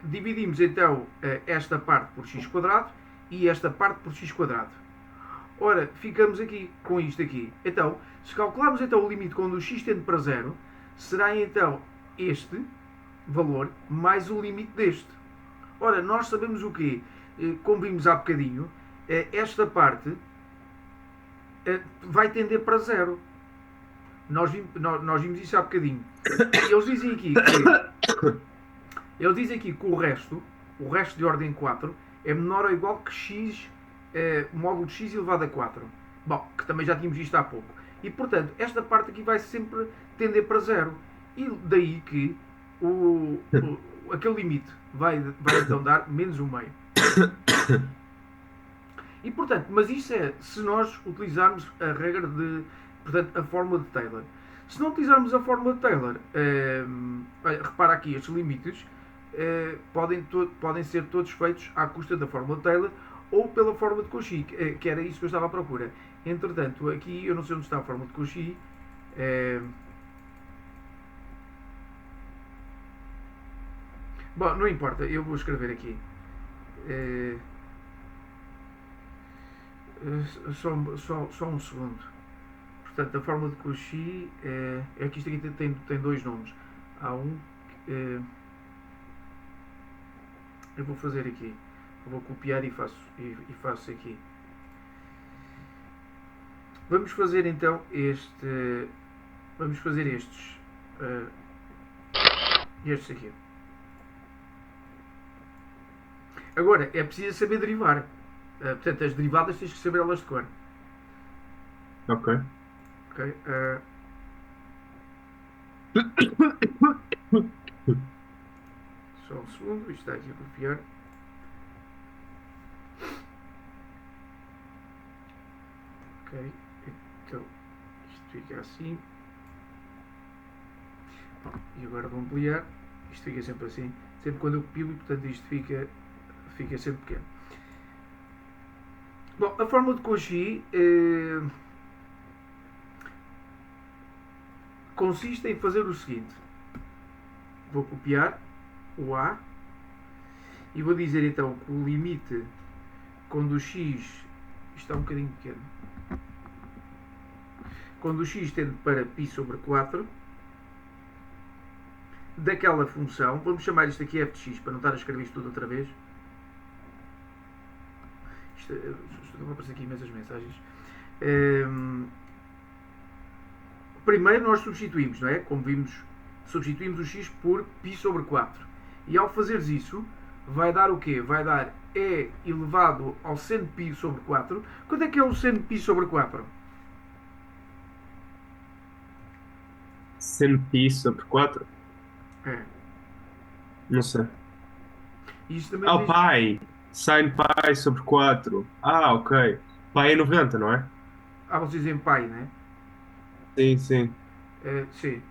dividimos então esta parte por x quadrado e esta parte por x quadrado. Ora, ficamos aqui com isto aqui. Então, se calcularmos então o limite quando o x tende para 0, será então este valor mais o limite deste. Ora, nós sabemos o quê? Como vimos há bocadinho, esta parte vai tender para 0. Nós vimos isso há bocadinho. Eles dizem aqui que o resto de ordem 4, é menor ou igual que x, módulo de x elevado a 4. Bom, que também já tínhamos visto há pouco. E, portanto, esta parte aqui vai sempre tender para 0. E daí que aquele limite vai então dar menos 1/2. E, portanto, mas isso é se nós utilizarmos a regra de, portanto, a fórmula de Taylor. Se não utilizarmos a fórmula de Taylor, repara aqui, estes limites podem ser todos feitos à custa da fórmula de Taylor ou pela fórmula de Cauchy, que era isso que eu estava à procura. Entretanto, aqui eu não sei onde está a fórmula de Cauchy. Bom, não importa, eu vou escrever aqui. Só um segundo. Portanto, a fórmula de Cauchy é que isto aqui tem dois nomes. Há um que eu vou fazer aqui. Eu vou copiar e faço aqui. Vamos fazer então vamos fazer estes aqui. Agora, é preciso saber derivar. Portanto, as derivadas tens que saber elas de cor. Ok. Ok? Só um segundo, isto está aqui a copiar. Ok, então isto fica assim. E agora vou ampliar. Isto fica sempre assim. Sempre quando eu copio, portanto isto fica sempre pequeno. Bom, a fórmula de Cauchy consiste em fazer o seguinte. Vou copiar o A e vou dizer então que o limite quando o x, isto está um bocadinho pequeno, quando o x tende para π sobre 4 daquela função, vamos chamar isto aqui f de x para não estar a escrever isto tudo outra vez. Vão aparecer aqui imensas mensagens. Primeiro nós substituímos, não é? Como vimos, substituímos o x por π sobre 4. E ao fazeres isso, vai dar o quê? Vai dar e elevado ao seno de π sobre 4. Quanto é que é o seno de π sobre 4? Seno π sobre 4? É. Não sei. Isto também O pi. Sin pi sobre 4. Ok. Pi é 90, não é? vocês dizem pai, não é? Sim, sim. Sim.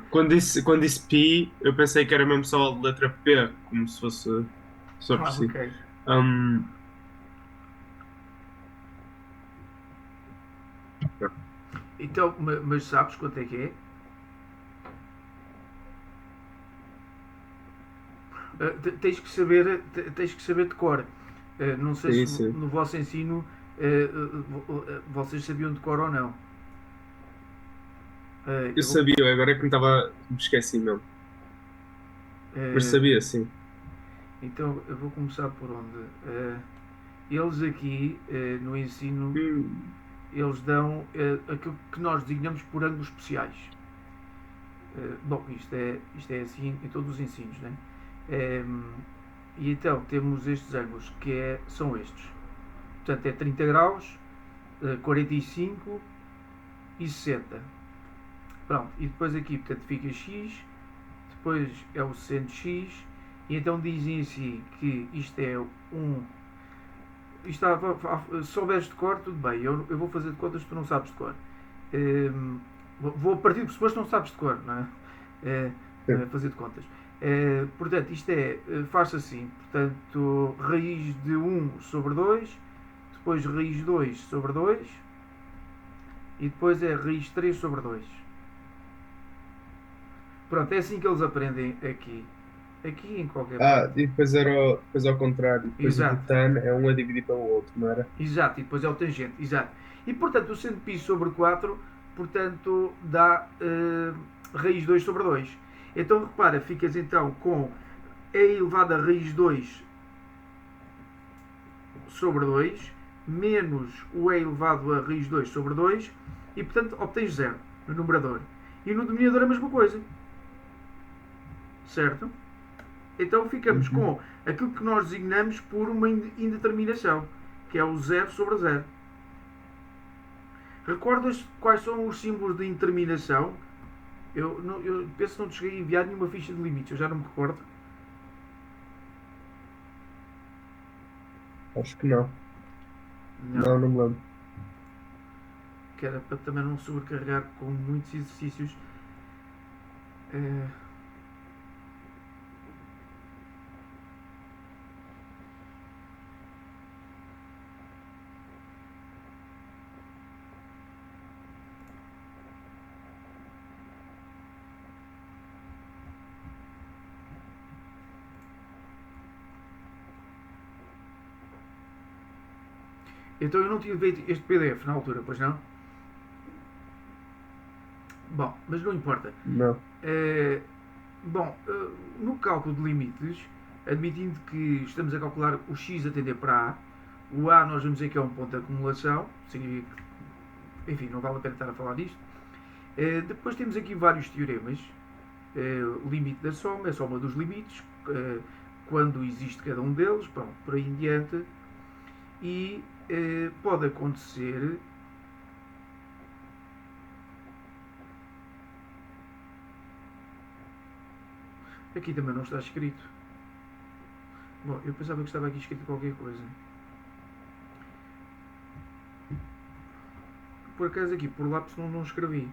Quando disse pi, eu pensei que era mesmo só a letra P, como se fosse só por si. Ok. Então, mas sabes quanto é que é? Tens que saber de cor. Não sei se no vosso ensino vocês sabiam de cor ou não. Eu sabia, agora é que me esqueci mesmo. Mas sabia, sim. Então eu vou começar por onde? Eles aqui no ensino, Hum, eles dão aquilo que nós designamos por ângulos especiais. Bom, isto é assim em todos os ensinos, né? E então temos estes ângulos, são estes. Portanto, é 30 graus, 45 e 60. Pronto, e depois aqui, portanto, fica x, depois é o seno de x, e então dizem assim que isto é um. Isto, se souberes de cor, tudo bem, eu vou fazer de contas que tu não sabes de cor. Vou partir do pressuposto que não sabes de cor, não é? Fazer de contas. Portanto, isto faz-se assim, portanto, raiz de 1 sobre 2, depois raiz de 2 sobre 2, e depois é raiz de 3 sobre 2. Pronto, é assim que eles aprendem aqui. Aqui em qualquer parte. e depois ao contrário, depois o de Exato, tan é um a dividir pelo outro, não era? exato, e depois é o tangente, exato. E portanto o seno de π sobre 4, portanto dá raiz 2 sobre 2. Então repara, ficas então com e elevado a raiz 2 sobre 2 menos o e elevado a raiz 2 sobre 2 e portanto obtens 0 no numerador. E no denominador a mesma coisa. Certo? Então ficamos Uhum. com aquilo que nós designamos por uma indeterminação, que é o 0 sobre 0. Recordas quais são os símbolos de indeterminação? Eu penso que não te cheguei a enviar nenhuma ficha de limites, eu já não me recordo. Acho que não. Não. Não me lembro. Que era para também não sobrecarregar com muitos exercícios. Eh, Então eu não tinha feito este PDF na altura, pois não? Bom, mas não importa. Não. Eh, Bom, no cálculo de limites, admitindo que estamos a calcular o x a tender para A, o A nós vamos dizer que é um ponto de acumulação, significa que, enfim, não vale a pena estar a falar disto. Depois temos aqui vários teoremas. O limite da soma, a soma dos limites, quando existe cada um deles, pronto, por aí em diante. E pode acontecer. Aqui também não está escrito. Bom, eu pensava que estava aqui escrito qualquer coisa. Por acaso aqui, por lápis, não escrevi.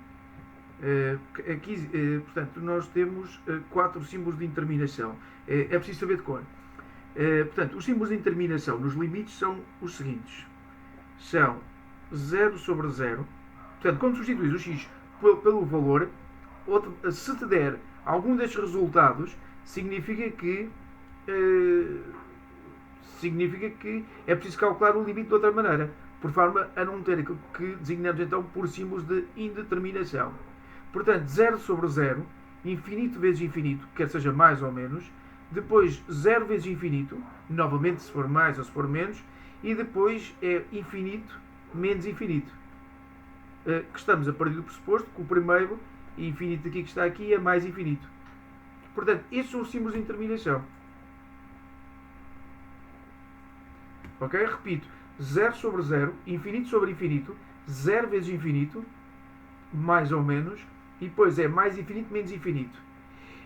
Aqui, portanto, nós temos 4 símbolos de interminação. É preciso saber de cor. Portanto, os símbolos de interminação nos limites são os seguintes. São 0 sobre 0. Portanto, quando substituís o x pelo valor, se te der algum destes resultados, significa que eh, significa que é preciso calcular o limite de outra maneira, por forma a não ter aquilo que designamos então por símbolos de indeterminação. Portanto, 0 sobre 0, infinito vezes infinito, quer seja mais ou menos, depois 0 vezes infinito, novamente se for mais ou se for menos, e depois é infinito menos infinito. Que estamos a partir do pressuposto que o primeiro infinito aqui que está aqui é mais infinito. Portanto, estes são os símbolos de interminação. Ok? Repito, 0 sobre 0, infinito sobre infinito, 0 vezes infinito, mais ou menos, e depois é mais infinito menos infinito.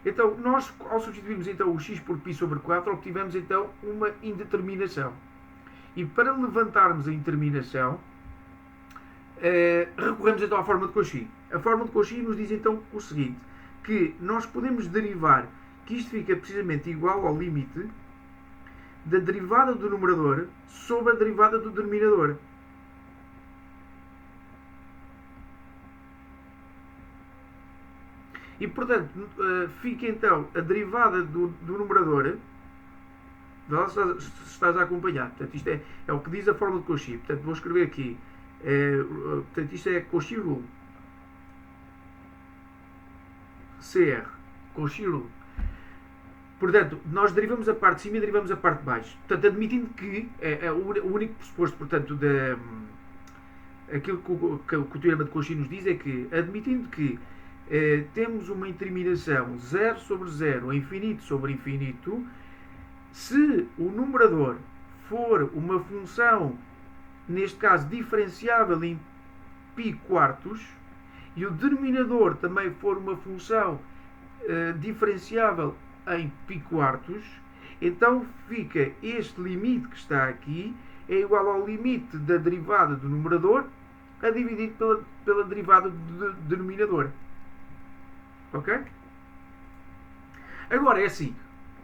Então, nós, ao substituirmos então o x por π sobre 4, obtivemos então uma indeterminação. E para levantarmos a indeterminação, recorremos então à fórmula de Cauchy. A fórmula de Cauchy nos diz então o seguinte, que nós podemos derivar que isto fica precisamente igual ao limite da derivada do numerador sobre a derivada do denominador. E portanto, fica então a derivada do numerador. Vê se estás a acompanhar. Portanto, isto é o que diz a fórmula de Cauchy. Portanto, vou escrever aqui. Portanto, isto é Cauchy Rule. CR. Cauchy Rule. Portanto, nós derivamos a parte de cima e derivamos a parte de baixo. Portanto, admitindo que é o único pressuposto, portanto, aquilo que o teorema de Cauchy nos diz é que, admitindo que temos uma indeterminação 0 sobre 0, infinito sobre infinito, se o numerador for uma função, neste caso diferenciável em π quartos, e o denominador também for uma função diferenciável em π quartos, então fica este limite que está aqui é igual ao limite da derivada do numerador a dividir pela derivada do denominador. Ok? Agora é assim,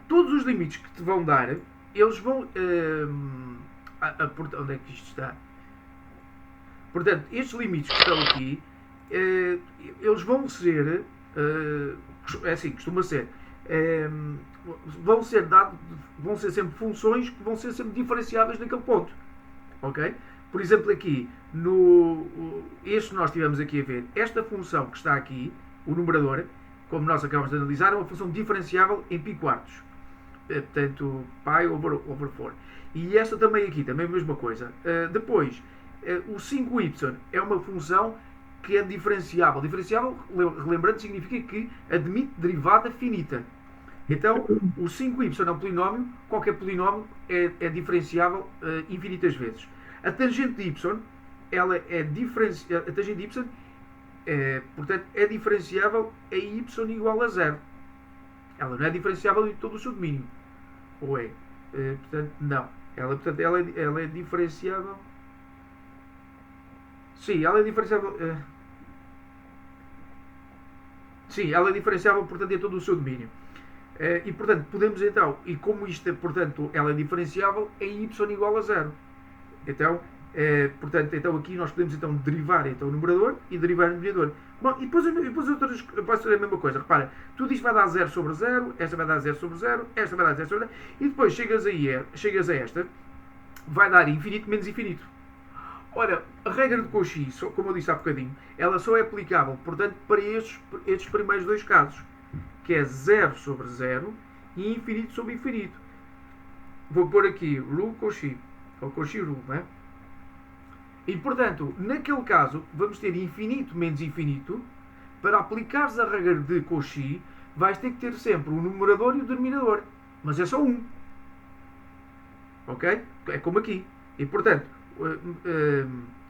todos os limites que te vão dar, eles vão... onde é que isto está? Portanto, estes limites que estão aqui, eles vão ser... é assim, costuma ser... vão ser sempre funções que vão ser sempre diferenciáveis naquele ponto. Ok? Por exemplo, aqui, este nós tivemos aqui a ver, esta função que está aqui, o numerador, como nós acabamos de analisar, é uma função diferenciável em π quartos. Portanto, pi over 4. E esta também aqui, também a mesma coisa. Depois, o 5y é uma função que é diferenciável. Diferenciável, relembrando, significa que admite derivada finita. Então, o 5y é um polinómio, qualquer polinómio é diferenciável infinitas vezes. A tangente de y, ela é a tangente de y portanto, é diferenciável a y igual a 0. Ela não é diferenciável em todo o seu domínio. Ou é? Portanto, não. Portanto, ela é diferenciável... Sim, ela é diferenciável... sim, ela é diferenciável, portanto, em todo o seu domínio. E, portanto, podemos então... E como isto, portanto, ela é diferenciável, é y igual a 0. Então... portanto, então aqui nós podemos então derivar então, o numerador e derivar o denominador. Bom, e depois outras vai ser a mesma coisa. Repara, tudo isto vai dar 0 sobre 0, esta vai dar 0 sobre 0, esta vai dar 0 sobre 0, e depois chegas a esta, vai dar infinito menos infinito. Ora, a regra de Cauchy, como eu disse há bocadinho, ela só é aplicável, portanto, para estes primeiros dois casos, que é 0 sobre 0 e infinito sobre infinito. Vou pôr aqui rule Cauchy, ou Cauchy rule, não é? E, portanto, naquele caso, vamos ter infinito menos infinito. Para aplicares a regra de Cauchy, vais ter que ter sempre o numerador e o denominador. Mas é só um. Ok? É como aqui. E, portanto,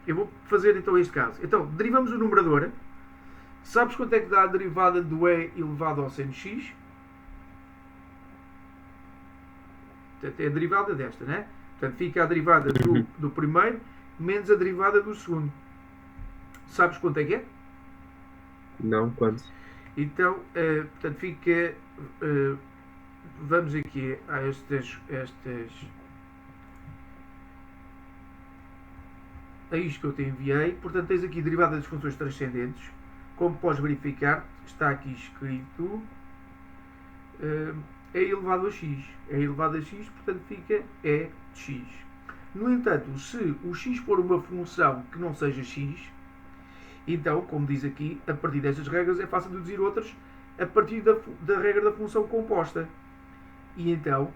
eu vou fazer então este caso. Então, derivamos o numerador. Sabes quanto é que dá a derivada do e elevado ao seno x? Portanto, é a derivada desta, né? Portanto, fica a derivada do primeiro menos a derivada do segundo. Sabes quanto é que é? Não, quanto? Então, portanto, fica... vamos aqui a estas... a isto que eu te enviei. Portanto, tens aqui derivada das funções transcendentes. Como podes verificar, está aqui escrito é elevado a x. É elevado a x, portanto, fica e de x. No entanto, se o x for uma função que não seja x, então, como diz aqui, a partir destas regras é fácil deduzir outras a partir da regra da função composta. E então,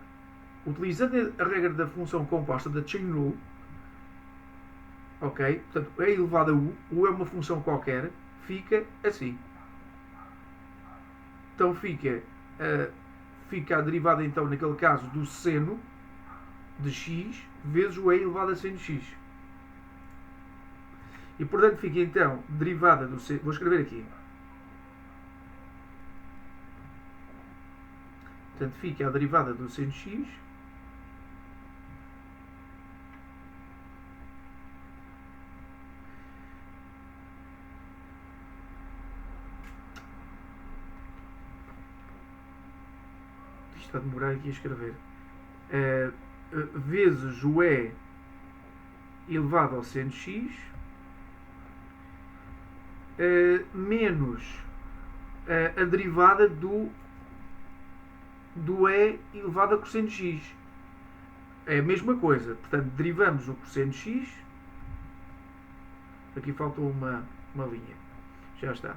utilizando a regra da função composta, da chain rule, ok? Portanto, é elevado a u é uma função qualquer, fica assim. Então fica a derivada, então, naquele caso, do seno de x vezes o e elevado a seno de x. E, portanto, fica, então, derivada do seno... Vou escrever aqui. Portanto, fica a derivada do seno de x isto está a demorar aqui a escrever. Vezes o e elevado ao seno de x menos a derivada do e elevado a cosseno de x. É a mesma coisa. Portanto, derivamos o cosseno de x. Aqui faltou uma linha. Já está.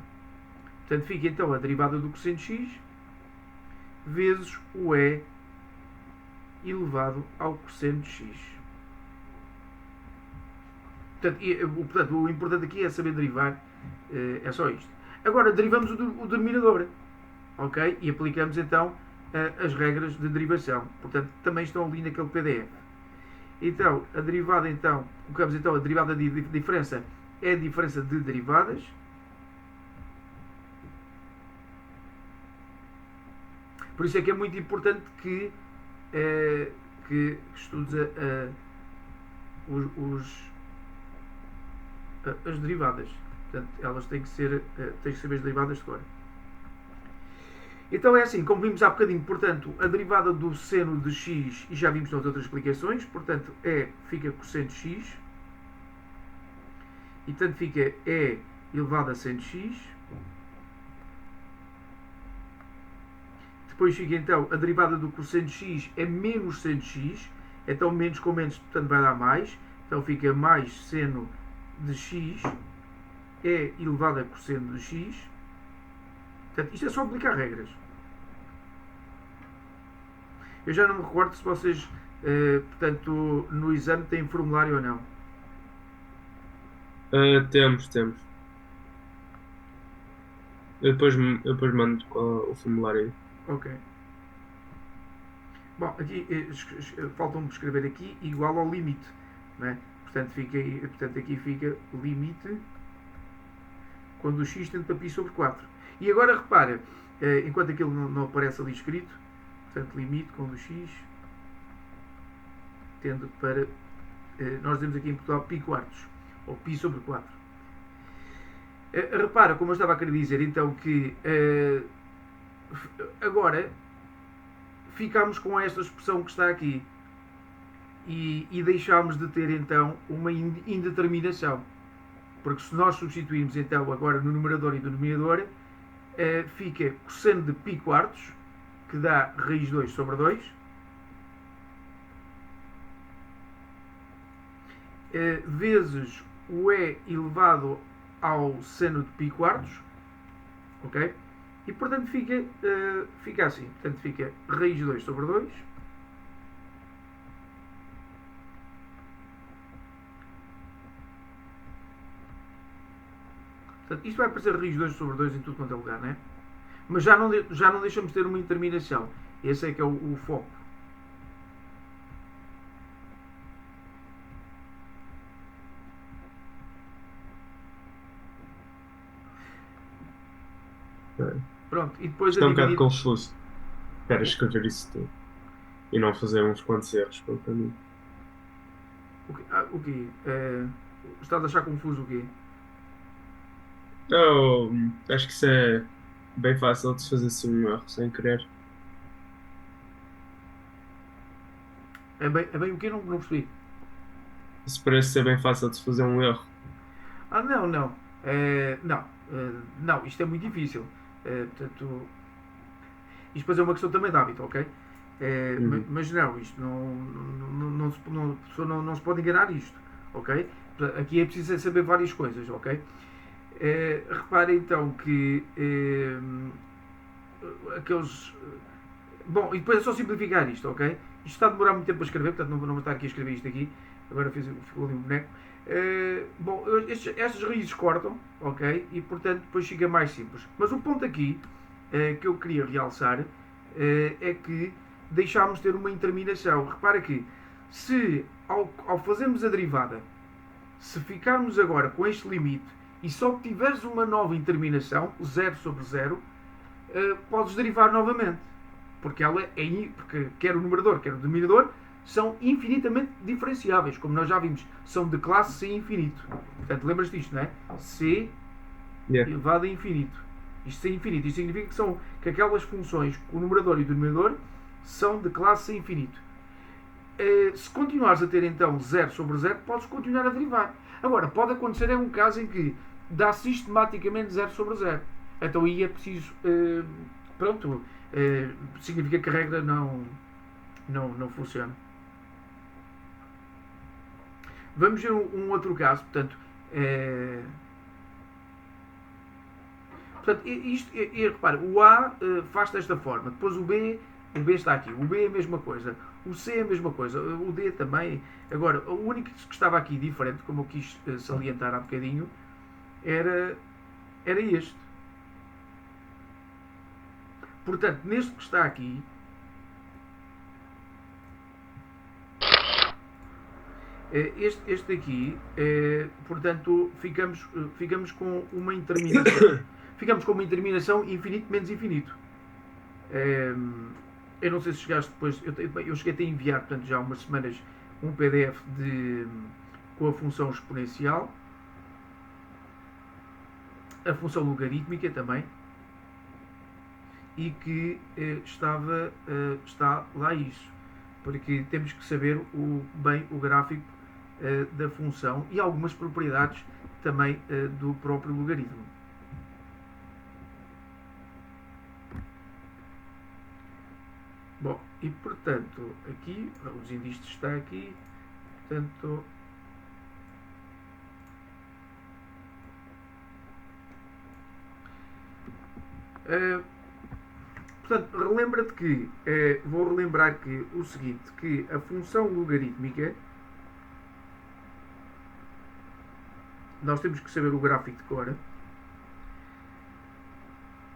Portanto, fica então a derivada do cosseno de x vezes o E elevado ao cosseno de x. Portanto, o importante aqui é saber derivar, é só isto. Agora, derivamos o denominador, ok? E aplicamos então as regras de derivação. Portanto, também estão ali naquele PDF. Então, a derivada, colocamos então a derivada de diferença é a diferença de derivadas. Por isso é que é muito importante que estudes as derivadas. Portanto, elas têm que saber as derivadas de cor. Então é assim, como vimos há bocadinho, portanto, a derivada do seno de x, e já vimos nas outras explicações, portanto, fica cosseno de x, e portanto fica e elevado a seno de x. Depois fica então a derivada do cosseno de x é menos seno de x, então menos com menos, portanto vai dar mais, então fica mais seno de x é elevado a cosseno de x. Portanto, isto é só aplicar regras. Eu já não me recordo se vocês, portanto, no exame têm formulário ou não. Temos. Eu depois mando o formulário aí. Ok. Bom, aqui falta-me escrever aqui igual ao limite. Né? Portanto, aqui fica limite quando o x tende para π sobre 4. E agora repara, enquanto aquilo não aparece ali escrito, portanto, limite quando o x tende para, nós dizemos aqui em Portugal, π quartos, ou π sobre 4. Repara, como eu estava a querer dizer, então, que agora ficamos com esta expressão que está aqui e deixámos de ter, então, uma indeterminação. Porque se nós substituirmos, então, agora no numerador e denominador, fica cosseno de π quartos, que dá raiz 2 sobre 2, vezes o E elevado ao seno de π quartos, ok? E portanto fica assim, portanto fica raiz 2 sobre 2, portanto, isto vai aparecer raiz 2 sobre 2 em tudo quanto é lugar, não é? Mas já não deixamos de ter uma interminação. Esse é que é o foco. Pronto, e depois Isto é um bocado dividir... confuso. Quero escrever isso tudo. E não fazer uns quantos erros pelo caminho. O quê? Estás a achar confuso o quê? Acho que isso é bem fácil de se fazer assim um erro sem querer. É bem o quê? Não percebi. Isso parece ser bem fácil de se fazer um erro. Não. Não, isto é muito difícil. Portanto, isto depois é uma questão também de hábito, ok? Mas não, isto não se pode enganar isto, ok? Aqui é preciso saber várias coisas, ok? Repare então que aqueles... Bom, e depois é só simplificar isto, ok? Isto está a demorar muito tempo a escrever, portanto não vou estar aqui a escrever isto aqui. Agora ficou ali um boneco. Bom, estas raízes cortam, ok? E portanto depois fica mais simples. Mas o ponto aqui que eu queria realçar é que deixámos de ter uma interminação. Repara que se ao fazermos a derivada, se ficarmos agora com este limite e só tiveres uma nova interminação, 0 sobre 0, podes derivar novamente. Porque porque quer o numerador, quer o denominador, são infinitamente diferenciáveis. Como nós já vimos, são de classe C infinito. Portanto, lembras disto, não é? C elevado a infinito. Isto C infinito. Isto significa que aquelas funções, o numerador e o denominador, são de classe C infinito. Se continuares a ter então 0 sobre 0, podes continuar a derivar. Agora, pode acontecer um caso em que dá sistematicamente 0 sobre 0. Então aí é preciso... pronto, significa que a regra não funciona. Vamos ver um outro caso, portanto, Portanto, repare, o A faz desta forma, depois o B está aqui, o B é a mesma coisa, o C é a mesma coisa, o D também. Agora, o único que estava aqui diferente, como eu quis salientar há bocadinho, era este. Portanto, neste que está aqui, este aqui, portanto, ficamos com uma interminação. Ficamos com uma interminação infinito menos infinito. Eu não sei se chegaste depois. Eu cheguei a enviar, portanto, já há umas semanas, um PDF com a função exponencial, a função logarítmica também, e que está lá isso, porque temos que saber bem o gráfico da função e algumas propriedades também do próprio logaritmo. Bom, e portanto, aqui, os índices está aqui, portanto, portanto, relembra-te que, vou relembrar que o seguinte, que a função logarítmica, nós temos que saber o gráfico de cor,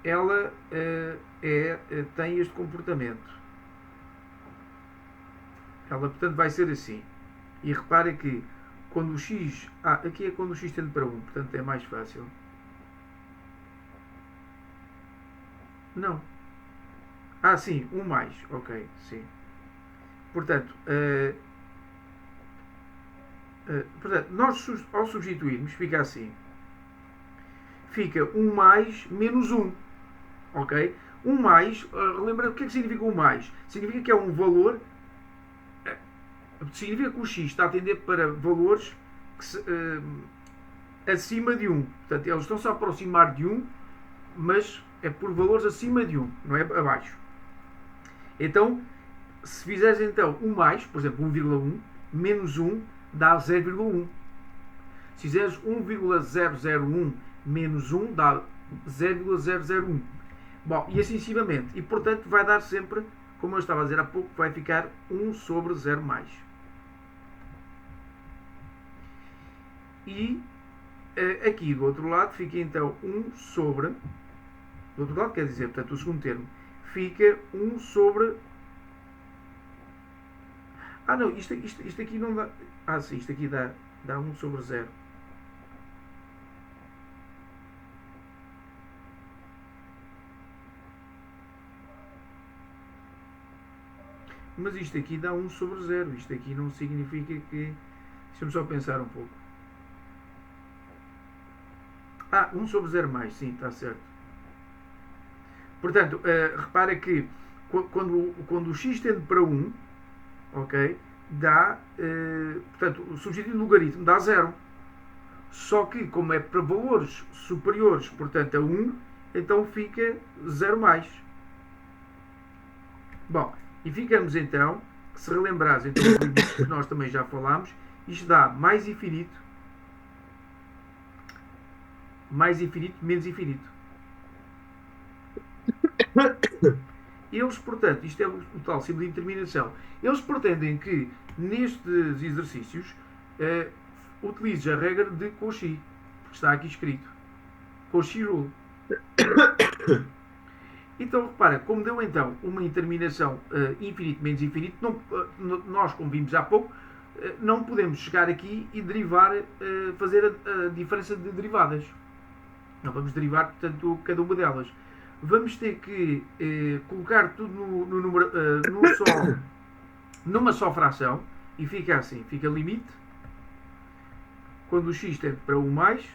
ela tem este comportamento. Ela, portanto, vai ser assim. E repara que quando o x... aqui é quando o x tende para 1, portanto é mais fácil. Não. Sim, 1 mais. Ok, sim. Portanto, nós ao substituirmos, fica assim. Fica 1 mais menos 1. Ok? 1 mais, lembra o que é que significa 1 mais? Significa que é um valor... significa que o x está a tender para valores acima de 1. Portanto, eles estão-se a aproximar de 1, mas é por valores acima de 1, não é abaixo. Então, se fizeres então 1 mais, por exemplo, 1,1, menos 1 dá 0,1. Se fizeres 1,001 menos 1 dá 0,001. Bom, e assim sucessivamente. E portanto vai dar sempre, como eu estava a dizer há pouco, vai ficar 1 sobre 0 mais. E aqui do outro lado fica então 1 sobre... Do outro lado quer dizer, portanto, o segundo termo fica 1 sobre... não, isto aqui não dá... sim, isto aqui dá 1 sobre 0. Mas isto aqui dá 1 sobre 0. Isto aqui não significa que... Deixa-me só pensar um pouco. 1 sobre 0 mais, sim, está certo. Portanto, repara que quando o x tende para 1, ok, dá, portanto, substituindo o logaritmo dá 0. Só que, como é para valores superiores, portanto, a 1, então fica 0 mais. Bom, e ficamos então, se relembrares então os limites que nós também já falámos, isto dá mais infinito, menos infinito. Eles, portanto, isto é o tal símbolo de interminação. Eles pretendem que nestes exercícios utilizes a regra de Cauchy, porque está aqui escrito Cauchy Rule. Então, repara, como deu então uma interminação infinito menos infinito, nós, como vimos há pouco, não podemos chegar aqui e derivar, fazer a diferença de derivadas. Não vamos derivar, portanto, cada uma delas. Vamos ter que colocar tudo no número, numa só fração, e fica assim, fica limite, quando o x tende para 1 mais,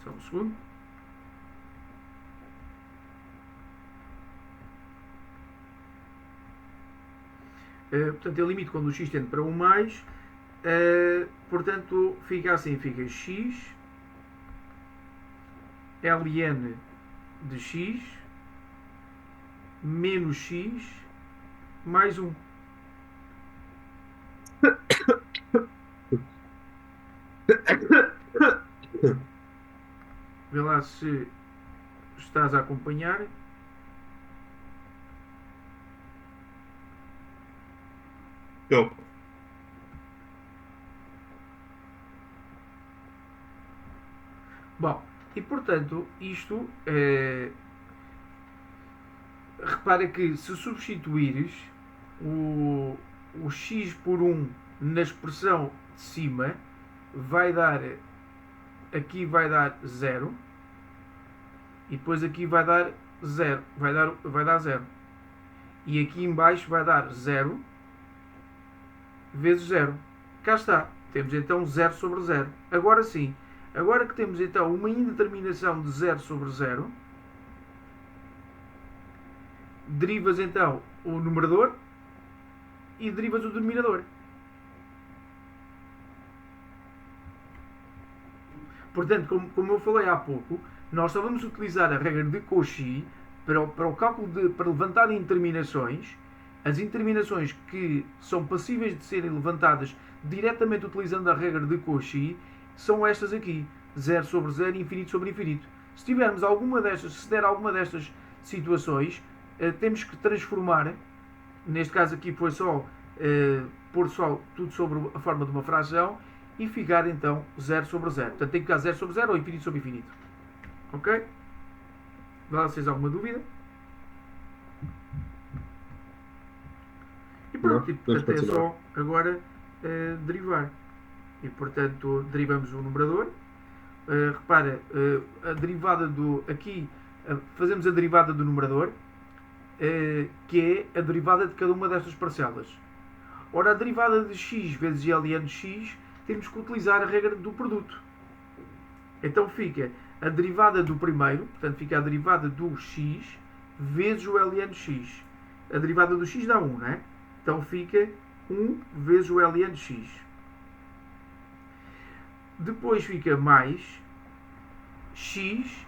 só um segundo, portanto é limite quando o x tende para 1 mais, portanto fica assim, fica x ln de x menos x mais 1. Vê lá se estás a acompanhar. Então, Bom, e portanto, isto repara que se substituires o, o x por 1 na expressão de cima, vai dar, aqui vai dar 0 e depois aqui vai dar 0, vai dar 0. E aqui em baixo vai dar 0 vezes 0. Cá está. Temos então 0 sobre 0. Agora sim, agora que temos então uma indeterminação de 0 sobre 0, derivas então o numerador e derivas o denominador. Portanto, como eu falei há pouco, nós só vamos utilizar a regra de Cauchy para o cálculo para levantar indeterminações. As indeterminações que são passíveis de serem levantadas diretamente utilizando a regra de Cauchy são estas aqui: 0 sobre 0 e infinito sobre infinito. Se tivermos alguma destas, se der alguma destas situações, temos que transformar, neste caso aqui foi só pôr só tudo sobre a forma de uma fração e ficar então 0 sobre 0. Portanto tem que ficar 0 sobre 0 ou infinito sobre infinito. Ok? Vá lá, vocês alguma dúvida? E pronto, não, portanto é só agora derivar. E portanto derivamos o numerador. Repara, a derivada do. Aqui fazemos a derivada do numerador, que é a derivada de cada uma destas parcelas. Ora, a derivada de x vezes ln de x, temos que utilizar a regra do produto. Então fica a derivada do primeiro, portanto fica a derivada do x vezes o ln de x. A derivada do x dá 1, não é? Então fica 1 vezes o ln de x. Depois fica mais x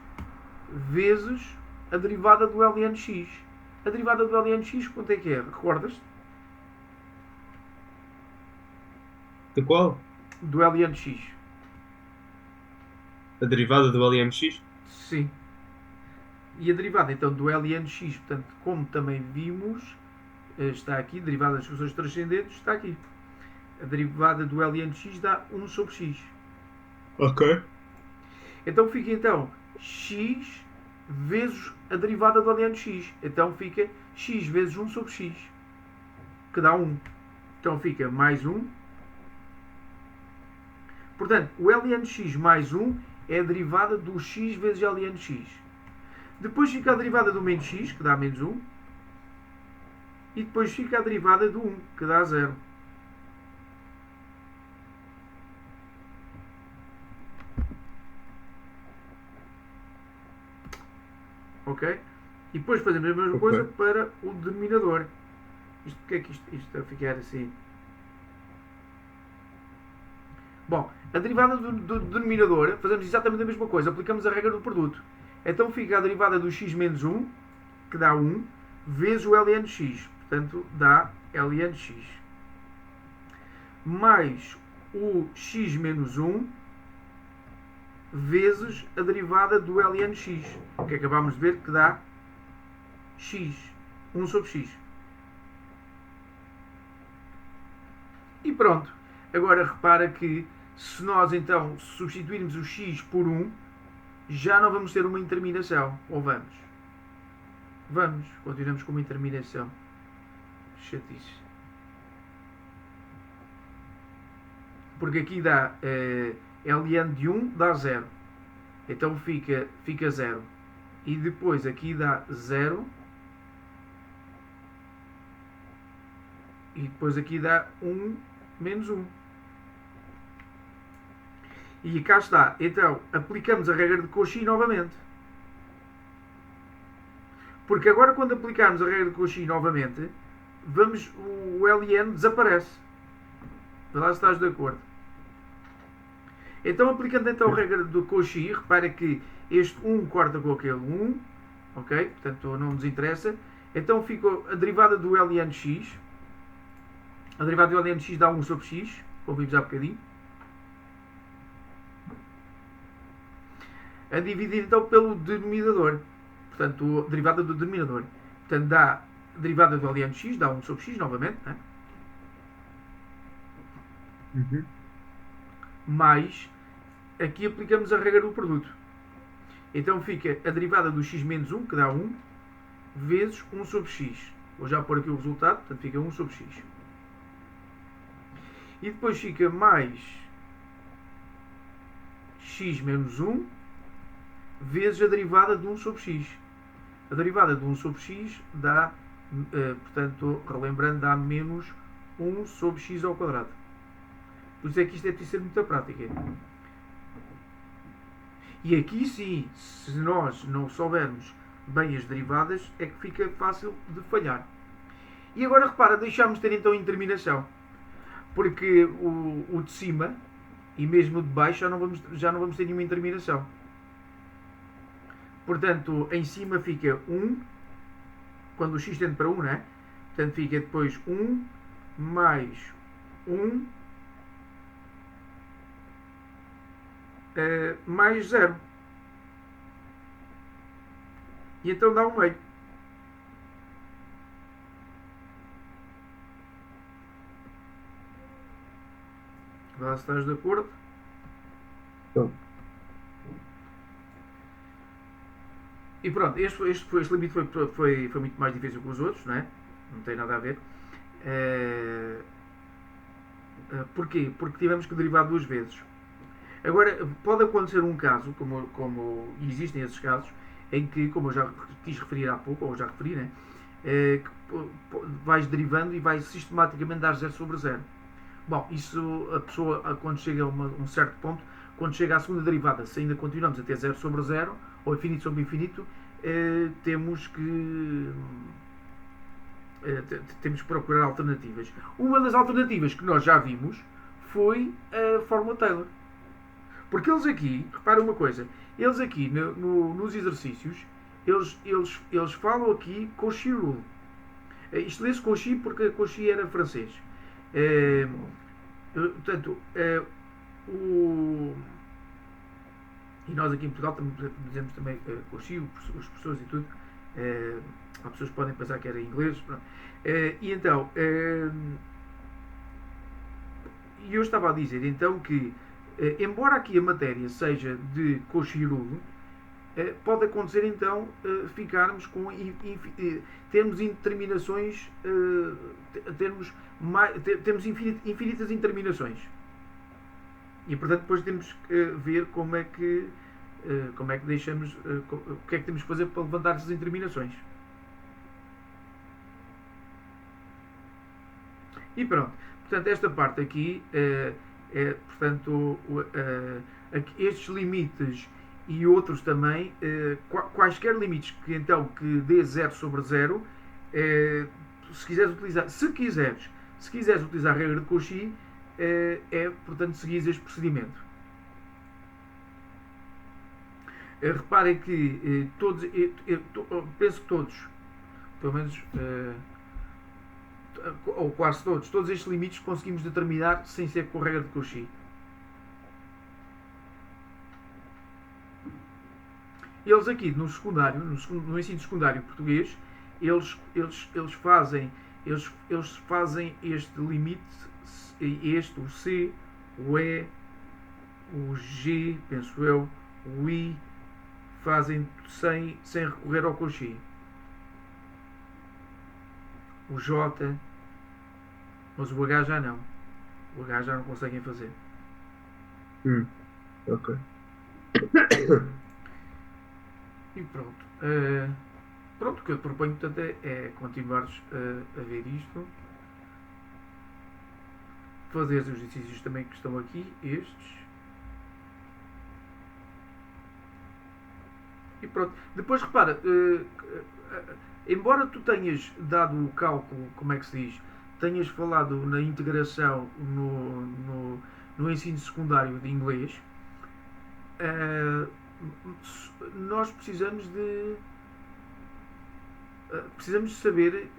vezes a derivada do ln de x. A derivada do ln de x, quanto é que é? Recordas? de qual? Do ln de x. A derivada do LMX? Sim. E a derivada então do ln de x, portanto, como também vimos, está aqui, derivada das funções transcendentes, está aqui. A derivada do ln de x dá 1 sobre x. Ok. Então fica então x vezes a derivada do ln de x. Então fica x vezes 1 sobre x, que dá 1. Então fica mais 1. Portanto, o ln de x mais 1 é a derivada do x vezes ln de x. Depois fica a derivada do menos x, que dá menos 1. E depois fica a derivada do 1, que dá 0. Ok? E depois fazemos a mesma coisa para o denominador. Isto, porque é que isto a ficar assim? Bom, a derivada do denominador, fazemos exatamente a mesma coisa. Aplicamos a regra do produto. Então fica a derivada do x menos 1, que dá 1, vezes o ln de x. Portanto, dá ln de x. Mais o x menos 1, vezes a derivada do ln de x. Que acabámos de ver que dá x. 1 sobre x. E pronto. Agora repara que se nós então substituirmos o x por 1, já não vamos ter uma interminação. Ou vamos? Vamos. Continuamos com uma interminação. Chatice. Porque aqui dá ln de 1 dá 0. Então fica 0. E depois aqui dá 0. E depois aqui dá 1 menos 1. E cá está. Então, aplicamos a regra de Cauchy novamente. Porque agora, quando aplicarmos a regra de Cauchy novamente, o ln desaparece. Vê lá se estás de acordo. Então, aplicando então a regra de Cauchy, repara que este 1 corta com aquele 1. Ok? Portanto, não nos interessa. Então, fica a derivada do ln de x. A derivada do ln de x dá 1 sobre x, como vimos há bocadinho. a dividir então pelo denominador. Portanto, a derivada do denominador. Portanto, dá a derivada do aliado x, dá 1 sobre x novamente, né? Uhum. Mais, aqui aplicamos a regra do produto. Então fica a derivada do x menos 1, que dá 1, vezes 1 sobre x. Vou já pôr aqui o resultado, portanto fica 1 sobre x. E depois fica mais x menos 1 vezes a derivada de 1 sobre x. A derivada de 1 sobre x dá, portanto, relembrando, dá menos 1 sobre x ao quadrado. Por isso é que isto é preciso ser muita prática. E aqui sim, se nós não soubermos bem as derivadas, é que fica fácil de falhar. E agora repara, deixámos de ter então interminação. Porque o de cima e mesmo o de baixo já não vamos ter nenhuma interminação. Portanto, em cima fica 1, quando o x tende para 1, né? Portanto, fica depois 1 mais 1 mais 0. E então dá 1 meio. Vá se estás de acordo. Então, E pronto, este limite foi muito mais difícil que os outros, não é? Não tem nada a ver. Porquê? Porque tivemos que derivar duas vezes. Agora, pode acontecer um caso, como existem esses casos, em que, como eu já quis referir há pouco, ou já referi, né? Que vais derivando e vais sistematicamente dar 0 sobre 0. Bom, isso a pessoa, quando chega a um certo ponto, quando chega à segunda derivada, se ainda continuamos a ter 0 sobre 0, ou infinito sobre infinito, temos que temos que procurar alternativas. Uma das alternativas que nós já vimos foi a fórmula Taylor. Porque eles aqui, repara uma coisa, eles aqui nos exercícios, eles falam aqui Cauchy Rule. Isto lê-se Cauchy porque Cauchy era francês. Portanto, e nós aqui em Portugal dizemos também Cauchy, os professores e tudo. Há pessoas que podem pensar que era inglês. E então, eu estava a dizer então que, embora aqui a matéria seja de Cauchy Rule, pode acontecer então ficarmos com termos indeterminações, temos infinitas interminações. E portanto depois temos que ver como é que deixamos, o que é que temos que fazer para levantar essas interminações. E pronto, portanto esta parte aqui portanto estes limites e outros também, quaisquer limites que então que dê 0 sobre 0, se quiseres utilizar a regra de Cauchy, portanto seguir este procedimento. Reparem que todos, penso que todos, pelo menos, ou quase todos estes limites conseguimos determinar sem ser com a regra de Cauchy. Eles aqui no secundário, no ensino secundário português, eles fazem este limite, o C, o E, o G, penso eu, o I, fazem sem recorrer ao Cauchy. O J, mas o H já não. O H já não conseguem fazer. ok. E pronto. Pronto, o que eu te proponho, portanto, é continuares a ver isto. Fazer os exercícios também que estão aqui, estes. E pronto. Depois repara, embora tu tenhas dado o cálculo, como é que se diz, tenhas falado na integração no ensino secundário de inglês, nós precisamos de saber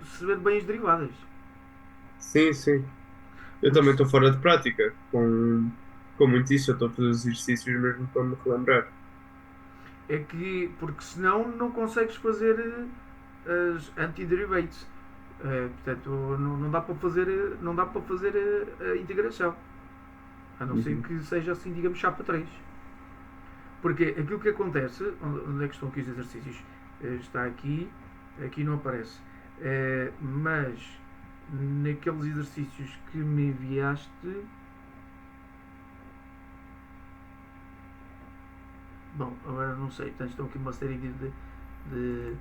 saber bem as derivadas. Sim, sim. Eu também estou fora de prática Com muito isso, eu estou a fazer os exercícios mesmo para me relembrar. É que, porque senão não consegues fazer as anti-derivates. Portanto, não dá para fazer, não dá para fazer a integração. A não ser Uhum. que seja assim, digamos, chapa 3. Porque aquilo que acontece, onde é que estão aqui os exercícios? Está aqui, aqui não aparece. Mas naqueles exercícios que me enviaste. Bom, agora não sei. Portanto, estão aqui uma série de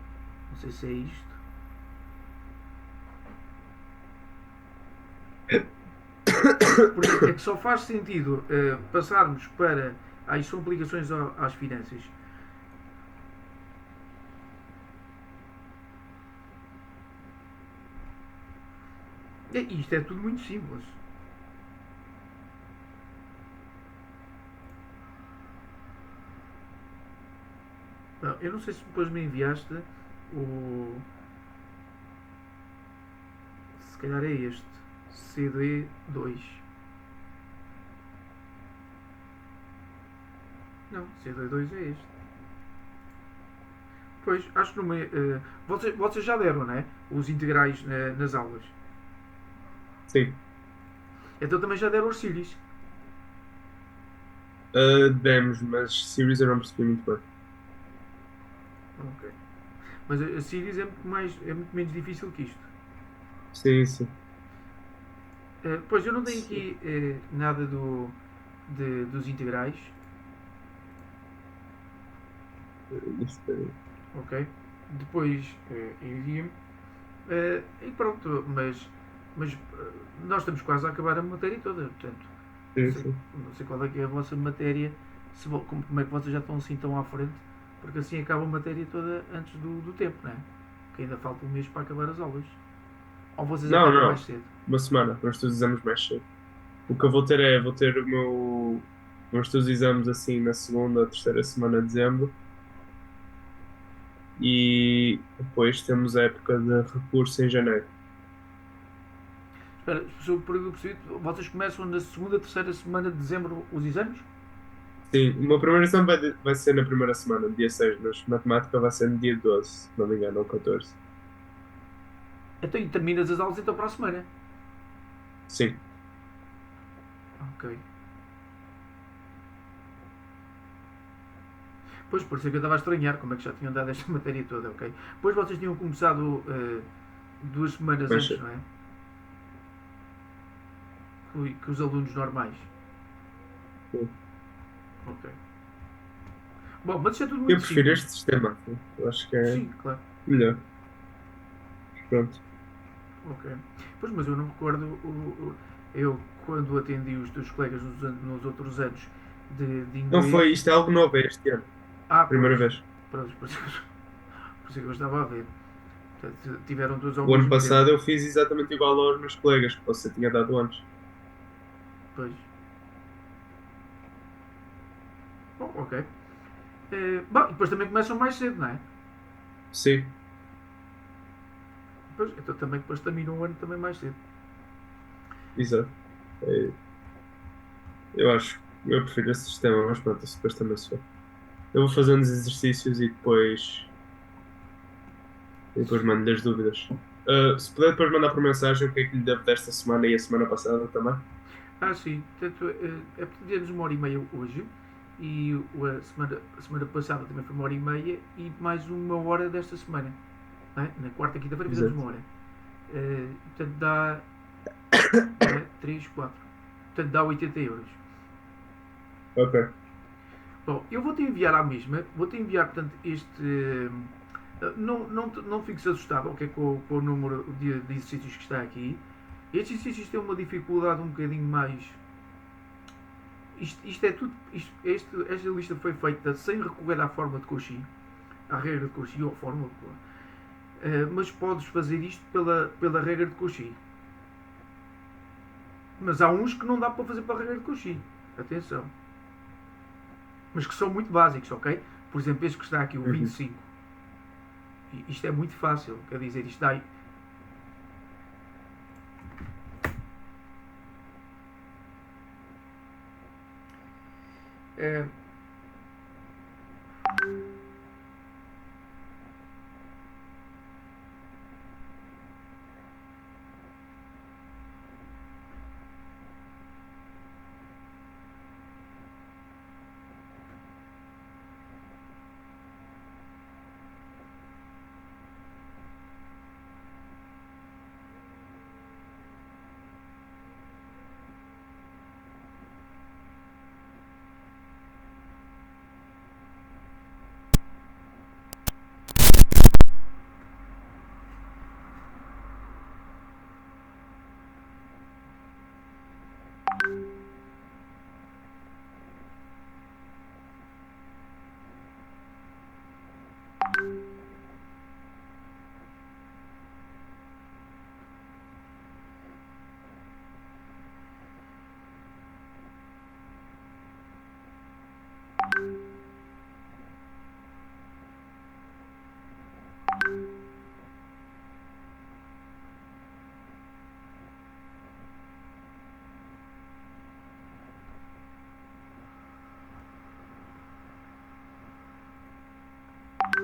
não sei se é isto. Porque é que só faz sentido passarmos para. Ah, isto são aplicações às finanças. Isto é tudo muito simples. Não, eu não sei se depois me enviaste o. Se calhar é este. CD2. Não, CD2 é este. Pois, acho que não me. Vocês já deram, não é? Os integrais nas aulas. Sim. Então também já deram os series. Demos, mas series eu não percebi muito bem. Ok. Mas a series é muito menos difícil que isto. Sim, sim. Pois eu não tenho Sim. aqui nada dos integrais. Deixa eu ver. Ok? Depois envia-me. E pronto, mas nós estamos quase a acabar a matéria toda. Portanto, Sim, sim. não sei qual é que é a vossa matéria, como é que vocês já estão assim tão à frente, porque assim acaba a matéria toda antes do tempo, não é? Que ainda falta um mês para acabar as aulas. Ou vocês Não, acabam mais não. cedo. Uma semana. Vamos ter os exames mais cedo. O que eu vou ter o meu. Vamos ter os exames assim na segunda ou terceira semana de dezembro. E depois temos a época de recurso em janeiro. Espera, se eu percebi, vocês começam na segunda, terceira semana de dezembro os exames? Sim, o meu primeiro exame vai ser na primeira semana, dia 6, mas matemática vai ser no dia 12, se não me engano, ou 14. Então e terminas as aulas então para a semana. Sim, Ok. Pois, por isso é que eu estava a estranhar como é que já tinham dado esta matéria toda, ok? Pois vocês tinham começado 2 semanas mas antes, não é? Que os alunos normais. sim. Ok. Bom, mas isso é tudo Eu muito prefiro simples. este sistema, sim. Eu acho que é Sim, claro. melhor. Pronto. Ok. Pois, mas eu não me recordo. Eu, quando atendi os teus colegas nos outros anos de Não inglês. foi, isto é algo novo este ano. Pois. Primeira vez. Pronto, por isso é que eu estava a ver. Portanto, tiveram todos ao O ano mesmo tempo. passado eu fiz exatamente igual aos meus colegas que você tinha dado antes. Pois. Bom, ok. Bom, e depois também começam mais cedo, não é? Sim, Pois, então também depois terminam o ano também mais cedo. exato. É, eu acho, eu prefiro esse sistema, mas pronto, isso depois também sou. Eu vou fazendo os exercícios e depois mando as dúvidas. Se puder depois mandar por mensagem o que é que lhe devo desta semana e a semana passada também. Sim. Portanto, pedimos 1 hora e meia hoje. E a semana passada também foi 1 hora e meia. E mais 1 hora desta semana. Não é? Na quarta, quinta-feira fizemos Exato. 1 hora. Portanto, dá 3, 4. Portanto, dá 80 euros. Ok. Bom, eu vou-te enviar à mesma. Vou-te enviar, portanto, este. Não fiques assustado, ok, com o número de exercícios que está aqui. Estes exercícios têm uma dificuldade um bocadinho mais. Isto é tudo. Esta lista foi feita sem recorrer à forma de Cauchy, à regra de Cauchy ou à fórmula, mas podes fazer isto pela regra de Cauchy. Mas há uns que não dá para fazer pela regra de Cauchy. Atenção. Mas que são muito básicos, ok? Por exemplo, este que está aqui, o Uhum. 25. Isto é muito fácil. Quer dizer, isto dá.